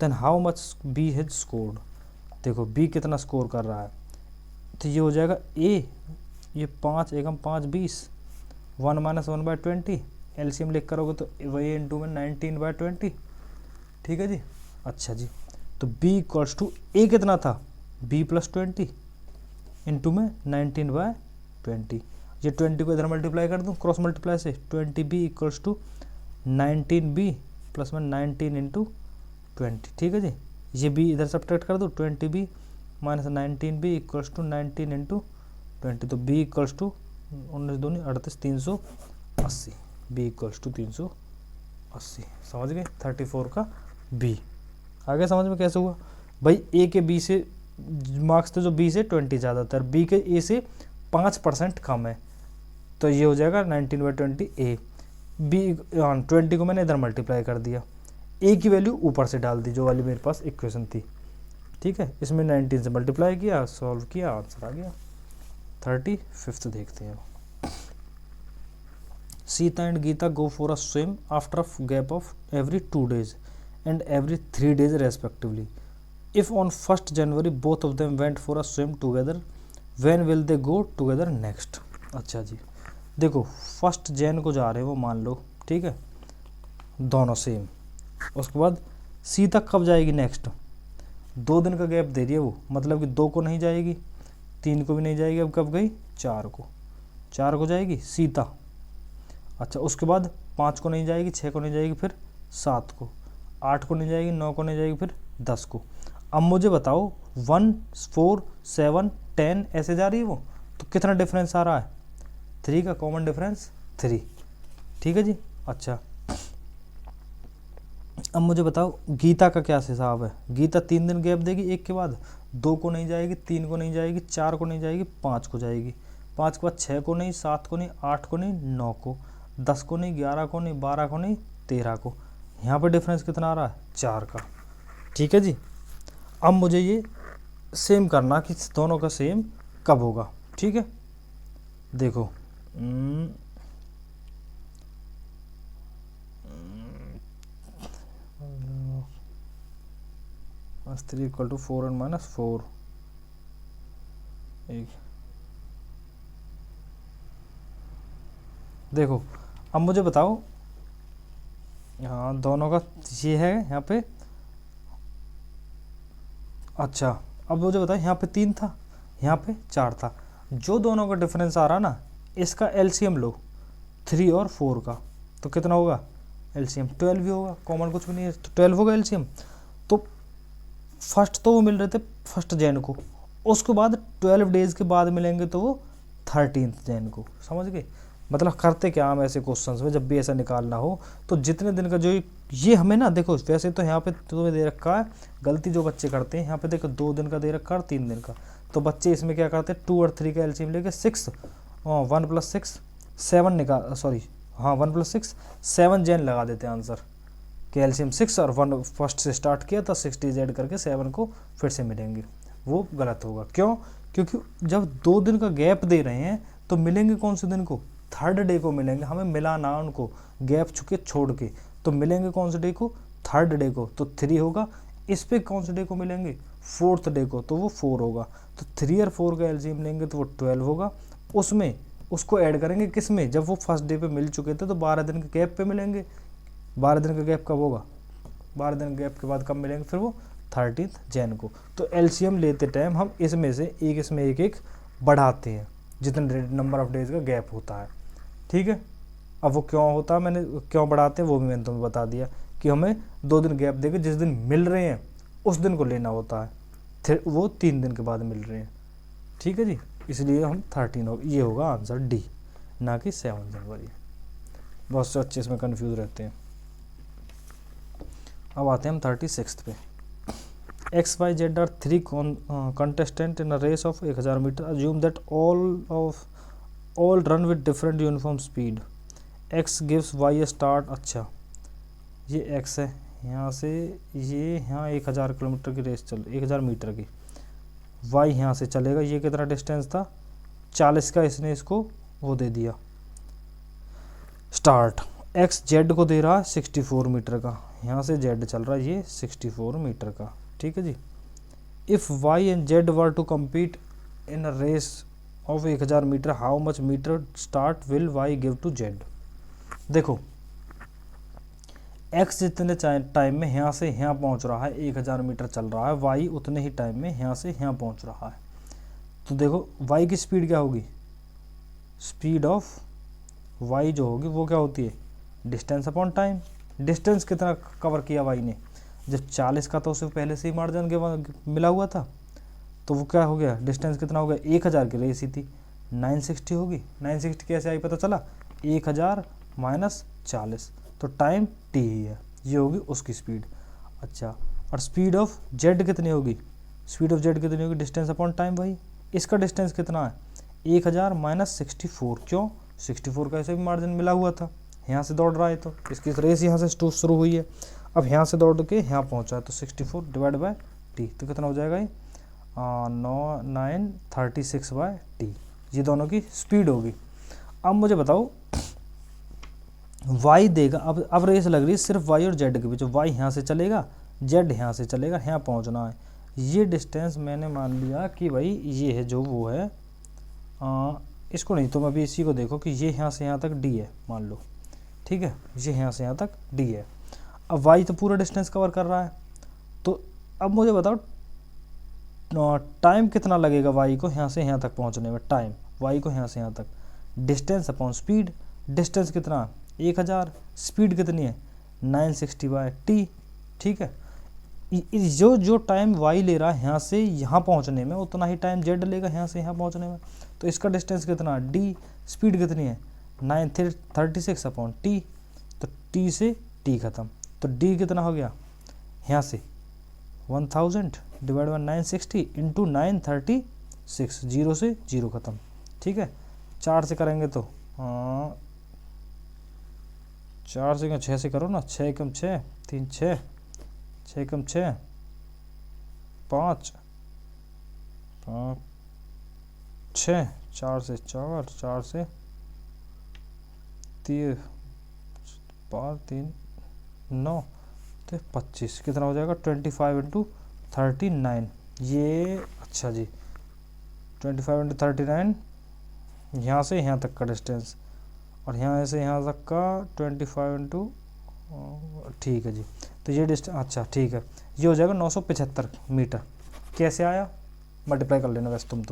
Then how much B has scored. देखो बी कितना स्कोर कर रहा है, तो ये हो जाएगा ए, ये 5 एकम 5 20, 1 - 1/20, एलसीएम लिख करोगे तो वही इंटू में 19/20। ठीक है जी। अच्छा जी, तो b इक्वल्स टू ए कितना था b + 20 इंटू में 19/20। ये 20 को इधर मल्टीप्लाई कर दूँ क्रॉस मल्टीप्लाई से, 20b equals to 19b plus में 19 इंटू 20, ठीक है जी। ये b इधर सब्ट्रैक्ट कर दो, 20b minus 19b equals to 19 into 20, तो b इक्वल्स टू 19 दूनी 38, 380, b इक्वल्स टू 380, समझ गए। 34 का b। आगे समझ में कैसे हुआ भाई, ए के बी से मार्क्स थे जो बी से 20 ज़्यादातर, बी के ए से 5% कम है, तो ये हो जाएगा 19/20 ए। बी 20 को मैंने इधर मल्टीप्लाई कर दिया, ए की वैल्यू ऊपर से डाल दी जो वाली मेरे पास इक्वेशन थी, ठीक है। इसमें 19 से मल्टीप्लाई किया, सॉल्व किया, आंसर आ गया। 35 देखते हैं। Sita and Gita go for a swim after a gap of every 2 days and every 3 days respectively. If on 1st January both of them went for a swim together, when will they go together next? अच्छा जी, देखो 1 जैन को जा रहे हो मान लो, ठीक है, दोनों सेम। उसके बाद सीता कब जाएगी नेक्स्ट, 2 दिन का गैप दे रही है वो, मतलब कि 2 को नहीं जाएगी, 3 को भी नहीं जाएगी, अब कब गई 4 को जाएगी सीता। अच्छा, उसके बाद 5 को नहीं जाएगी, 6 को नहीं जाएगी, फिर 7 को, 8 को नहीं जाएगी, 9 को नहीं जाएगी, फिर 10 को। अब मुझे बताओ 1, 4, 7, 10 ऐसे जा रही है वो, तो कितना डिफरेंस आ रहा है, 3 का कॉमन डिफरेंस 3, ठीक है जी। अच्छा, अब मुझे बताओ गीता का क्या हिसाब है, गीता 3 दिन गैप देगी एक के बाद, 2 को नहीं जाएगी, 3 को नहीं जाएगी, 4 को नहीं जाएगी, 5 को जाएगी, 5 के बाद 6 को नहीं, 7 को नहीं, 8 को नहीं, 9 को, 10 को नहीं, 11 को नहीं, 12 को नहीं, 13 को। यहाँ पे डिफरेंस कितना आ रहा है, 4 का, ठीक है जी। अब मुझे ये सेम करना कि दोनों का सेम कब होगा, ठीक है। देखो 3 इक्वल टू 4 एंड माइनस 4, देखो अब मुझे बताओ, हाँ दोनों का ये है यहाँ पे। अच्छा, अब मुझे बताओ यहाँ पे 3 था, यहाँ पे 4 था, जो दोनों का डिफरेंस आ रहा ना, इसका एलसीएम लो 3 और 4 का, तो कितना होगा एलसीएम 12 ही होगा, कॉमन कुछ भी नहीं है, तो 12 होगा एलसीएम। तो फर्स्ट तो वो मिल रहे थे 1 जैन को, उसके बाद 12 डेज के बाद मिलेंगे तो वो 13 जैन को, समझ गए। मतलब करते क्या हम ऐसे क्वेश्चंस में, जब भी ऐसा निकालना हो तो जितने दिन का जो ये हमें ना, देखो वैसे तो यहाँ पे तुम्हें दे रखा है, गलती जो बच्चे करते हैं यहाँ पे देखो 2 दिन का दे रखा है और 3 दिन का, तो बच्चे इसमें क्या करते हैं 2 और 3 का एलसीएम लेके 6, 1 + 6 7 निकाल, सॉरी हाँ 1 + 6 7 जैन लगा देते हैं आंसर कि एलसीएम 6 और 1 फर्स्ट से स्टार्ट किया था, 6 डेज ऐड करके 7 को फिर से मिलेंगे, वो गलत होगा। क्यों, क्योंकि जब 2 दिन का गैप दे रहे हैं तो मिलेंगे कौन से दिन को, 3rd डे को मिलेंगे, हमें मिलाना उनको गैप छुके छोड़ के, तो मिलेंगे कौन से डे को, 3rd डे को, तो 3 होगा। इस पे कौन से डे को मिलेंगे, 4th डे को, तो वो 4 होगा। तो 3 और 4 का एलसीएम लेंगे तो वो 12 होगा, उसमें उसको ऐड करेंगे किस में, जब वो फर्स्ट डे पे मिल चुके थे तो 12 दिन के गैप पे मिलेंगे। 12 दिन का गैप कब होगा, 12 दिन गैप के बाद कब मिलेंगे, फिर वो 13 जैन को। तो एलसीएम लेते टाइम हम इसमें से एक इसमें एक बढ़ाते हैं जितने नंबर ऑफ डेज का गैप होता है, ठीक है। अब वो क्यों होता है, मैंने क्यों बढ़ाते हैं वो भी मैंने तुम्हें बता दिया कि हमें 2 दिन गैप देकर जिस दिन मिल रहे हैं उस दिन को लेना होता है, फिर वो 3 दिन के बाद मिल रहे हैं, ठीक है जी। इसलिए हम 13 हो, ये होगा आंसर डी, ना कि 7 जनवरी। बहुत से अच्छे इसमें कन्फ्यूज रहते हैं। अब आते हैं हम 36 पे। XYZ are 3 contestants in a race of 1000 metre. Assume that all run with different uniform speed. X gives Y a start। अच्छा, ये X है, यहाँ से ये यहाँ 1000 किलोमीटर की रेस चल, 1000 मीटर की, Y यहाँ से चलेगा, ये कितना डिस्टेंस था 40 का, इसने इसको वो दे दिया स्टार्ट। X Z को दे रहा है 64 मीटर का, यहाँ से Z चल रहा है ये 64 मीटर का, ठीक है जी। If Y and Z were to compete in a race of 1000 meter, how much meter start will Y give to Z। देखो X जितने टाइम में यहाँ से यहाँ पहुँच रहा है, 1000 मीटर चल रहा है, Y उतने ही टाइम में यहाँ से यहाँ पहुँच रहा है। तो देखो Y की स्पीड क्या होगी, स्पीड ऑफ Y जो होगी वो क्या होती है डिस्टेंस अपॉन टाइम। डिस्टेंस कितना कवर किया वाई ने, जब 40 का तो उसे पहले से ही मार्जिन के मिला हुआ था, तो वो क्या हो गया, डिस्टेंस कितना हो गया, 1000 की रेस ही थी 960 होगी। 960 कैसे आई पता चला, 1000 माइनस 40, तो टाइम टी ही है, ये होगी उसकी स्पीड। अच्छा, और स्पीड ऑफ जेड कितनी होगी, स्पीड ऑफ जेड कितनी होगी, डिस्टेंस अपॉन टाइम भाई। इसका डिस्टेंस कितना है, 1000 माइनस 64, क्यों, 64 का ऐसे भी मार्जिन मिला हुआ था, यहाँ से दौड़ रहा है तो इसकी रेस यहाँ से शुरू हुई है, अब यहाँ से दौड़ के यहाँ पहुँचा है, तो 64 डिवाइड बाय टी, तो कितना हो जाएगा ये 936 बाय टी, ये दोनों की स्पीड होगी। अब मुझे बताओ वाई देगा, अब रेस लग रही है सिर्फ वाई और जेड के बीच, वाई यहाँ से चलेगा, जेड यहाँ से चलेगा, यहाँ पहुँचना है। ये डिस्टेंस मैंने मान लिया कि भाई ये है जो वो है, इसको नहीं, तुम अभी इसी को देखो कि ये यहाँ से यहाँ तक डी है मान लो, ठीक है, ये यहाँ से यहाँ तक डी है। अब वाई तो पूरा डिस्टेंस कवर कर रहा है, तो अब मुझे बताओ टाइम कितना लगेगा वाई को यहाँ से यहाँ तक पहुँचने में, टाइम वाई को यहाँ से यहाँ तक, डिस्टेंस अपॉन स्पीड, डिस्टेंस कितना 1000, स्पीड कितनी है 960 बाय टी, ठीक है। जो टाइम वाई ले रहा है यहाँ से यहाँ पहुँचने में, उतना ही टाइम जेड लेगा यहाँ से यहाँ पहुँचने में, तो इसका डिस्टेंस कितना डी, स्पीड कितनी है 936 अपॉन टी, तो टी से टी खत्म, तो डी कितना हो गया यहाँ से 1000 डिवाइड बाई 960 इंटू 936, 0 से 0 खत्म, ठीक है। 4 से करेंगे तो 4 से 6 से करो ना, 6 कम 6 3 6, 6 कम 6 5 6, 4 से 4, 4 से 3 5 3 9, तो 25 कितना हो जाएगा 25 इंटू 39, ये अच्छा जी 25 इंटू 39, यहाँ से यहाँ तक का डिस्टेंस, और यहाँ से यहाँ तक का 25 इंटू, ठीक है जी, तो ये डिस्टेंस, अच्छा ठीक है, ये हो जाएगा 975 मीटर। कैसे आया, मल्टीप्लाई कर लेना, वैसे तुम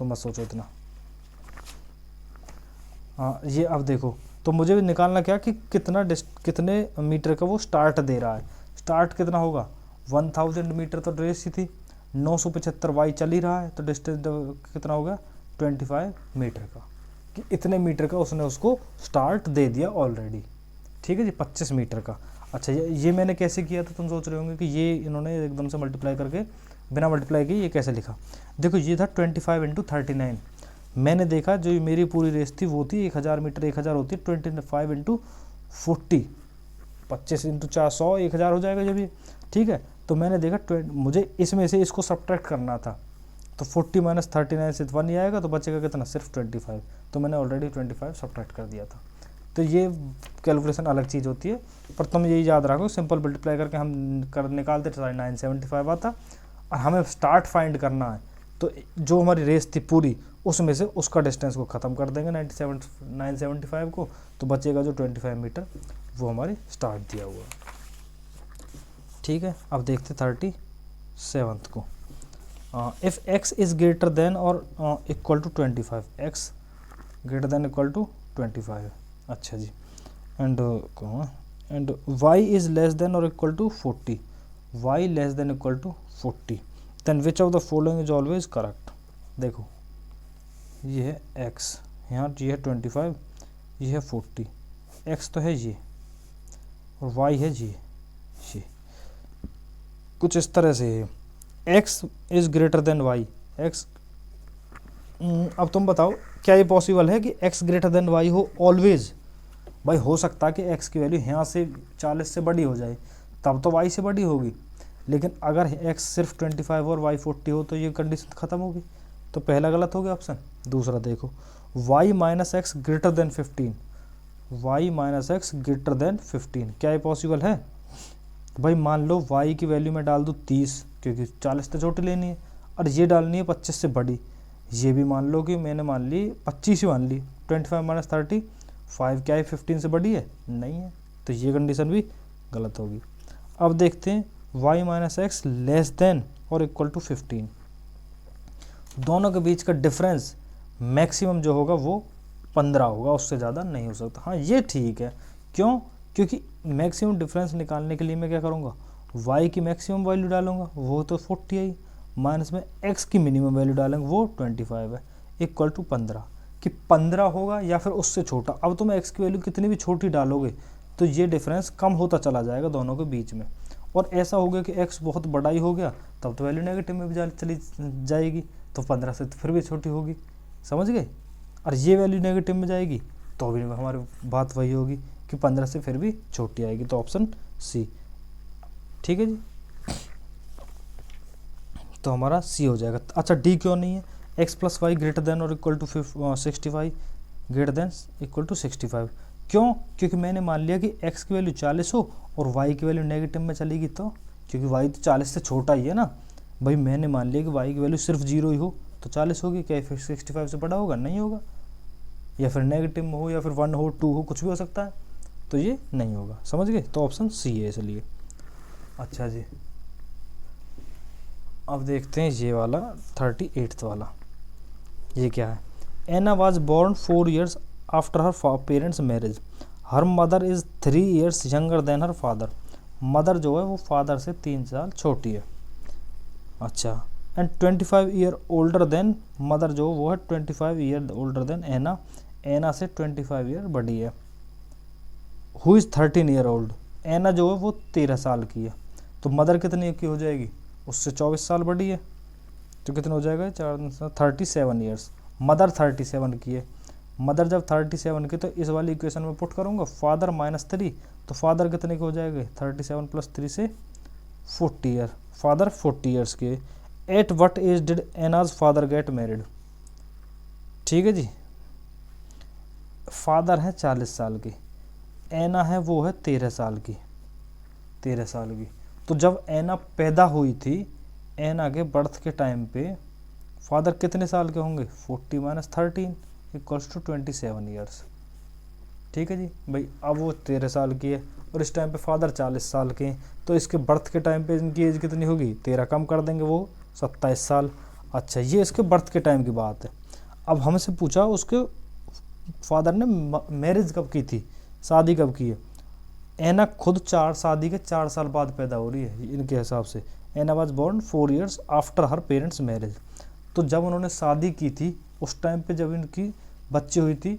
मत सोचो इतना। हाँ, ये अब देखो, तो मुझे भी निकालना क्या कि कितने मीटर का वो स्टार्ट दे रहा है, स्टार्ट कितना होगा 1000 मीटर, तो रेस ही थी 975 वाई चल ही रहा है, तो डिस्टेंस कितना होगा 25 मीटर का, कि इतने मीटर का उसने उसको स्टार्ट दे दिया ऑलरेडी, ठीक है जी, 25 मीटर का। अच्छा, ये मैंने कैसे किया था, तुम सोच रहे होंगे कि ये इन्होंने एकदम से मल्टीप्लाई करके बिना मल्टीप्लाई किए ये कैसे लिखा। देखो ये था 25 इंटू 39, मैंने देखा जो मेरी पूरी रेस थी वो थी 1000 मीटर, 1000 होती है 25 इंटू 40, 25 इंटू 400, 1000 हो जाएगा जब ये, ठीक है। तो मैंने देखा मुझे इसमें से इसको सब्ट्रैक्ट करना था, तो 40 माइनस 39 से 1 ही आएगा, तो बचेगा कितना सिर्फ 25, तो मैंने ऑलरेडी 25 सब्ट्रैक्ट कर दिया था। तो ये कैलकुलेशन अलग चीज़ होती है, पर तुम यही याद रखो, सिंपल मल्टीप्लाई करके हम निकालते 975 आता, और हमें स्टार्ट फाइंड करना है, तो जो हमारी रेस थी पूरी उसमें से उसका डिस्टेंस को ख़त्म कर देंगे 975 को, तो बचेगा जो 25 मीटर, वो हमारी स्टार्ट दिया हुआ है, ठीक है। अब देखते 37 को, if x is greater than और equal to 25, x greater than equal to 25, अच्छा जी, and y is less than और equal to 40, y less than equal to 40, then which of the following is always correct. देखो ये है x, यहाँ ये है 25, ये है 40, x तो है ये और y है ये कुछ इस तरह से है, x is greater then y, x, अब तुम बताओ क्या ये पॉसिबल है कि x ग्रेटर देन y हो ऑलवेज, भाई हो सकता है कि x की वैल्यू यहाँ से 40 से बड़ी हो जाए, तब तो y से बड़ी होगी, लेकिन अगर x सिर्फ 25 और y 40 हो तो ये कंडीशन ख़त्म होगी, तो पहला गलत हो गया ऑप्शन। दूसरा देखो y minus x greater than 15, y minus x greater than 15, क्या ये पॉसिबल है, भाई मान लो y की वैल्यू में डाल दूँ 30, क्योंकि 40 तो छोटी लेनी है, और ये डालनी है 25 से बड़ी, ये भी मान लो कि मैंने मान ली 25 ही मान ली, 25 माइनस 35, क्या है 15 से बड़ी है, नहीं है, तो ये कंडीशन भी गलत होगी। अब देखते हैं y minus x less than और इक्वल टू 15, दोनों के बीच का डिफरेंस मैक्सिमम जो होगा वो 15 होगा, उससे ज़्यादा नहीं हो सकता। हाँ ये ठीक है क्यों? क्योंकि मैक्सिमम डिफरेंस निकालने के लिए मैं क्या करूँगा, y की मैक्सिमम वैल्यू डालूंगा, वो तो 40 आई, माइनस में x की मिनिमम वैल्यू डालेंगे, वो 25 है, इक्वल टू 15, कि 15 होगा या फिर उससे छोटा। अब तुम x की वैल्यू कितनी भी छोटी डालोगे तो ये डिफरेंस कम होता चला जाएगा दोनों के बीच में, और ऐसा हो गया कि x बहुत बड़ा ही हो गया तब तो वैल्यू नेगेटिव में भी चली जाएगी, तो 15 से तो फिर भी छोटी होगी, समझ गए। और ये वैल्यू नेगेटिव में जाएगी तो भी हमारी बात वही होगी कि 15 से फिर भी छोटी आएगी, तो ऑप्शन सी, ठीक है जी। तो हमारा सी हो जाएगा। अच्छा डी क्यों नहीं है? X plus Y greater than और equal to 65 greater than equal to 65, क्यों? क्योंकि मैंने मान लिया कि x की वैल्यू 40 हो और y की वैल्यू नेगेटिव में चलेगी, तो क्योंकि y तो 40 से छोटा ही है ना भाई, मैंने मान लिया कि y की वैल्यू सिर्फ 0 ही हो तो 40 होगी, क्या फिर 65 से बड़ा होगा? नहीं होगा, या फिर नेगेटिव में हो या फिर 1 हो 2 हो, कुछ भी हो सकता है, तो ये नहीं होगा, समझ गए। तो ऑप्शन सी है इसलिए। अच्छा जी, अब देखते हैं ये वाला 38th वाला, ये क्या है? Anna was born 4 years after her parents marriage, her mother is 3 years younger than her father, mother जो है वो फादर से 3 साल छोटी है। अच्छा, and 25 year older than mother जो वो है 25 year ओल्डर देन एना, एना से 25 year बड़ी है। हु इज़ 13 year ओल्ड, एना जो है वो 13 साल की है, तो मदर कितनी की हो जाएगी? उससे 24 साल बड़ी है, तो कितना हो जाएगा? 37 years। मदर 37 की है, मदर जब 37 की तो इस वाली इक्वेशन में पुट करूँगा फादर -3, तो फादर कितने के हो जाएंगे? 37 + 3 से 40 ईयर, फादर 40 ईयर्स के। At what age did Anna's father get married, ठीक है जी। फादर है 40 साल की, एना है वो है 13 साल की, 13 साल की। तो जब एना पैदा हुई थी, एना के बर्थ के टाइम पे फादर कितने साल के होंगे? 40 - 13 इक्वल्स टू 27 ईयर्स, ठीक है जी भाई। अब वो 13 साल की है और इस टाइम पे फादर 40 साल के हैं, तो इसके बर्थ के टाइम पे इनकी एज कितनी होगी? 13 कम कर देंगे, वो 27 साल। अच्छा, ये इसके बर्थ के टाइम की बात है। अब हमसे पूछा उसके फादर ने मैरिज कब की थी, शादी कब की है। एना खुद शादी के 4 साल बाद पैदा हो रही है इनके हिसाब से। Anna was born 4 years after her parents marriage, तो जब उन्होंने शादी की थी उस टाइम पे जब इनकी बच्ची हुई थी,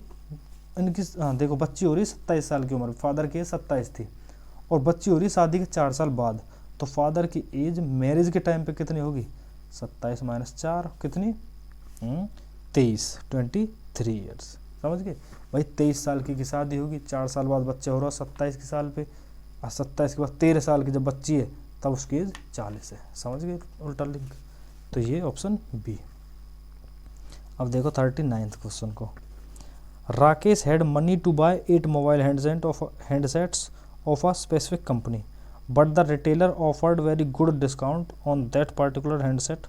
इनकी देखो बच्ची हो रही 27 साल की उम्र, फादर की 27 थी, और बच्ची हो रही शादी के 4 साल बाद, तो फादर की एज मैरिज के टाइम पे कितनी होगी? 27 - 4 कितनी? 23, 23 ईयर्स, समझ गए भाई। 23 साल की शादी होगी, 4 साल बाद बच्चा हो रहा 27 के साल पे, और 27 के बाद 13 साल की जब बच्ची है तब उसकी एज 40 है, समझ गए उल्टा लिंक। तो ये ऑप्शन बी। अब देखो 39th क्वेश्चन को। Rakesh had money to buy 8 mobile handsets of a specific company, but the retailer offered very good discount on that particular handset.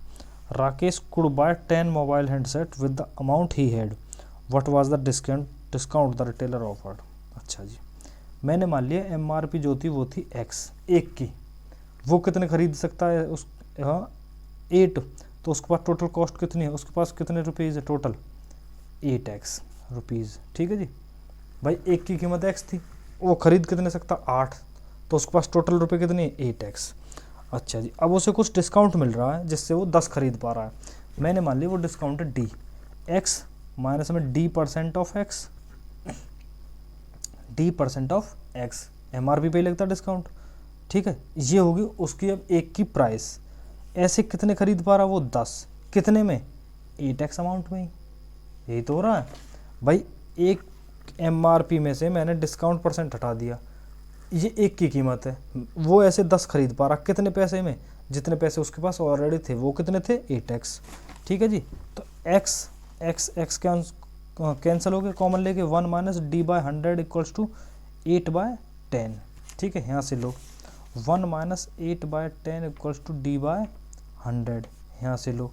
Rakesh could buy 10 mobile handset with the amount he had, what was the discount the retailer offered. अच्छा जी, मैंने मान लिया MRP जो थी वो थी x, एक की, वो कितने खरीद सकता है? उस 8, तो उसके पास टोटल कॉस्ट कितनी है? उसके पास कितने रुपीज़ है टोटल? 8x रुपीज़, ठीक है जी भाई। एक की कीमत x थी, वो खरीद कितने सकता? 8, तो उसके पास टोटल रुपए कितने? 8x। अच्छा जी, अब उसे कुछ डिस्काउंट मिल रहा है जिससे वो 10 खरीद पा रहा है। मैंने मान लिया वो डिस्काउंट है d, x माइनस में d% of x, d% of x, MRP पे लगता है डिस्काउंट, ठीक है। ये होगी उसकी अब एक की प्राइस, ऐसे कितने खरीद पा रहा वो? 10, कितने में? 8x अमाउंट में ही, यही तो हो रहा है भाई। एक MRP में से मैंने डिस्काउंट % हटा दिया, ये एक की कीमत है, वो ऐसे 10 खरीद पा रहा, कितने पैसे में? जितने पैसे उसके पास ऑलरेडी थे, वो कितने थे? 8x, ठीक है जी। तो x कैंसिल हो गए, कॉमन लेके 1 - d/100 इक्वल्स टू 8/10, ठीक है। यहाँ से लो 1 - 8/10 इक्वल्स टू d/100, यहाँ से लो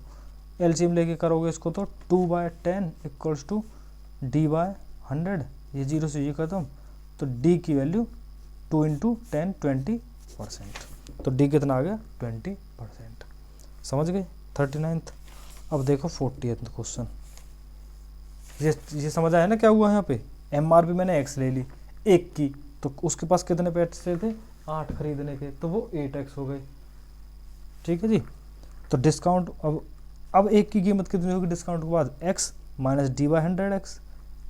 एलसीएम लेके करोगे इसको तो 2/10 इक्वल्स टू d/100, ये 0 से ये खत्म, तो d की वैल्यू 2 × 10 20%, तो d कितना आ गया? 20%, समझ गए 39th। अब देखो 40th क्वेश्चन, ये समझ आया ना क्या हुआ यहाँ पे? MRP मैंने x ले ली एक की, तो उसके पास कितने पैसे थे, 8 खरीदने के, तो वो 8x हो गए। ठीक है जी। तो डिस्काउंट अब एक की कीमत कितनी होगी डिस्काउंट के बाद, x minus D by 100x,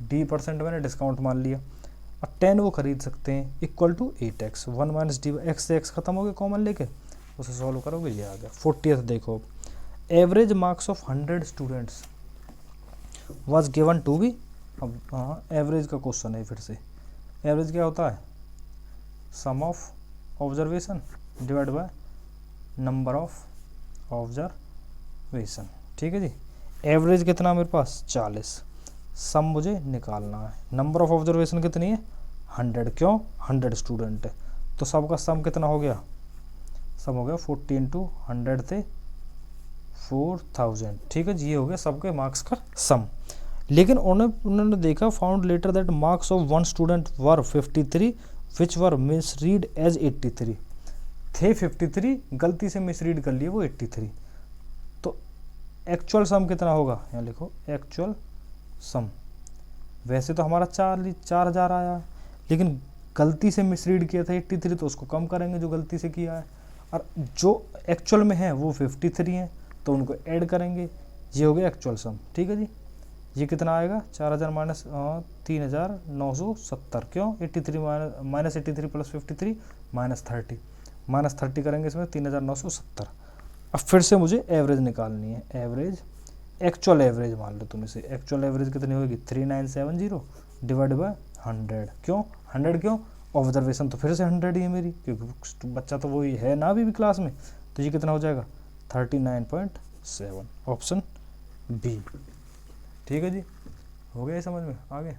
D percent मैंने डिस्काउंट मान लिया। अब 10 वो खरीद सकते हैं equal to 8x, 1 minus D X से x खत्म हो गया कॉमन लेके, उसे सॉल्व करोगे ये आ गया। 40th देखो, average marks of 100 students was given to B, अब हाँ एवरेज का क्वेश्चन है फिर से। एवरेज क्या होता है, sum of observation divide by number of observation. ठीक है जी। एवरेज कितना मेरे पास 40, सम मुझे निकालना है, नंबर ऑफ ऑब्जर्वेशन कितनी है 100, क्यों 100 स्टूडेंट है, तो सबका सम कितना हो गया, सम हो गया 40 इंटू 100 थे 4000। ठीक है जी, ये हो गया सबके मार्क्स का सम। लेकिन उन्होंने देखा, found later that marks of one student were 53 which were misread as 83, थे 53 गलती से मिसरीड कर लिए वो 83, तो एक्चुअल सम कितना होगा, यहाँ लिखो एक्चुअल सम। वैसे तो हमारा 4000 आया, लेकिन गलती से मिसरीड किया था 83, तो उसको कम करेंगे जो गलती से किया है, और जो एक्चुअल में है वो 53 है, तो उनको ऐड करेंगे, ये हो गया एक्चुअल सम। ठीक है जी। ये कितना आएगा 4000 माइनस 3970, क्यों 83 माइनस 83 प्लस 53 माइनस 30 करेंगे इसमें 3970। अब फिर से मुझे एवरेज निकालनी है, एवरेज एक्चुअल एवरेज मान लो तुम इसे, एक्चुअल एवरेज कितनी होगी 3970 डिवाइड बाय 100, क्यों 100 क्यों, ऑब्जर्वेशन तो फिर से 100 ही है मेरी, क्योंकि बच्चा तो वही है ना अभी भी क्लास में, तो ये कितना हो जाएगा 39.7, ऑप्शन बी। ठीक है जी, हो गया समझ में, आगे।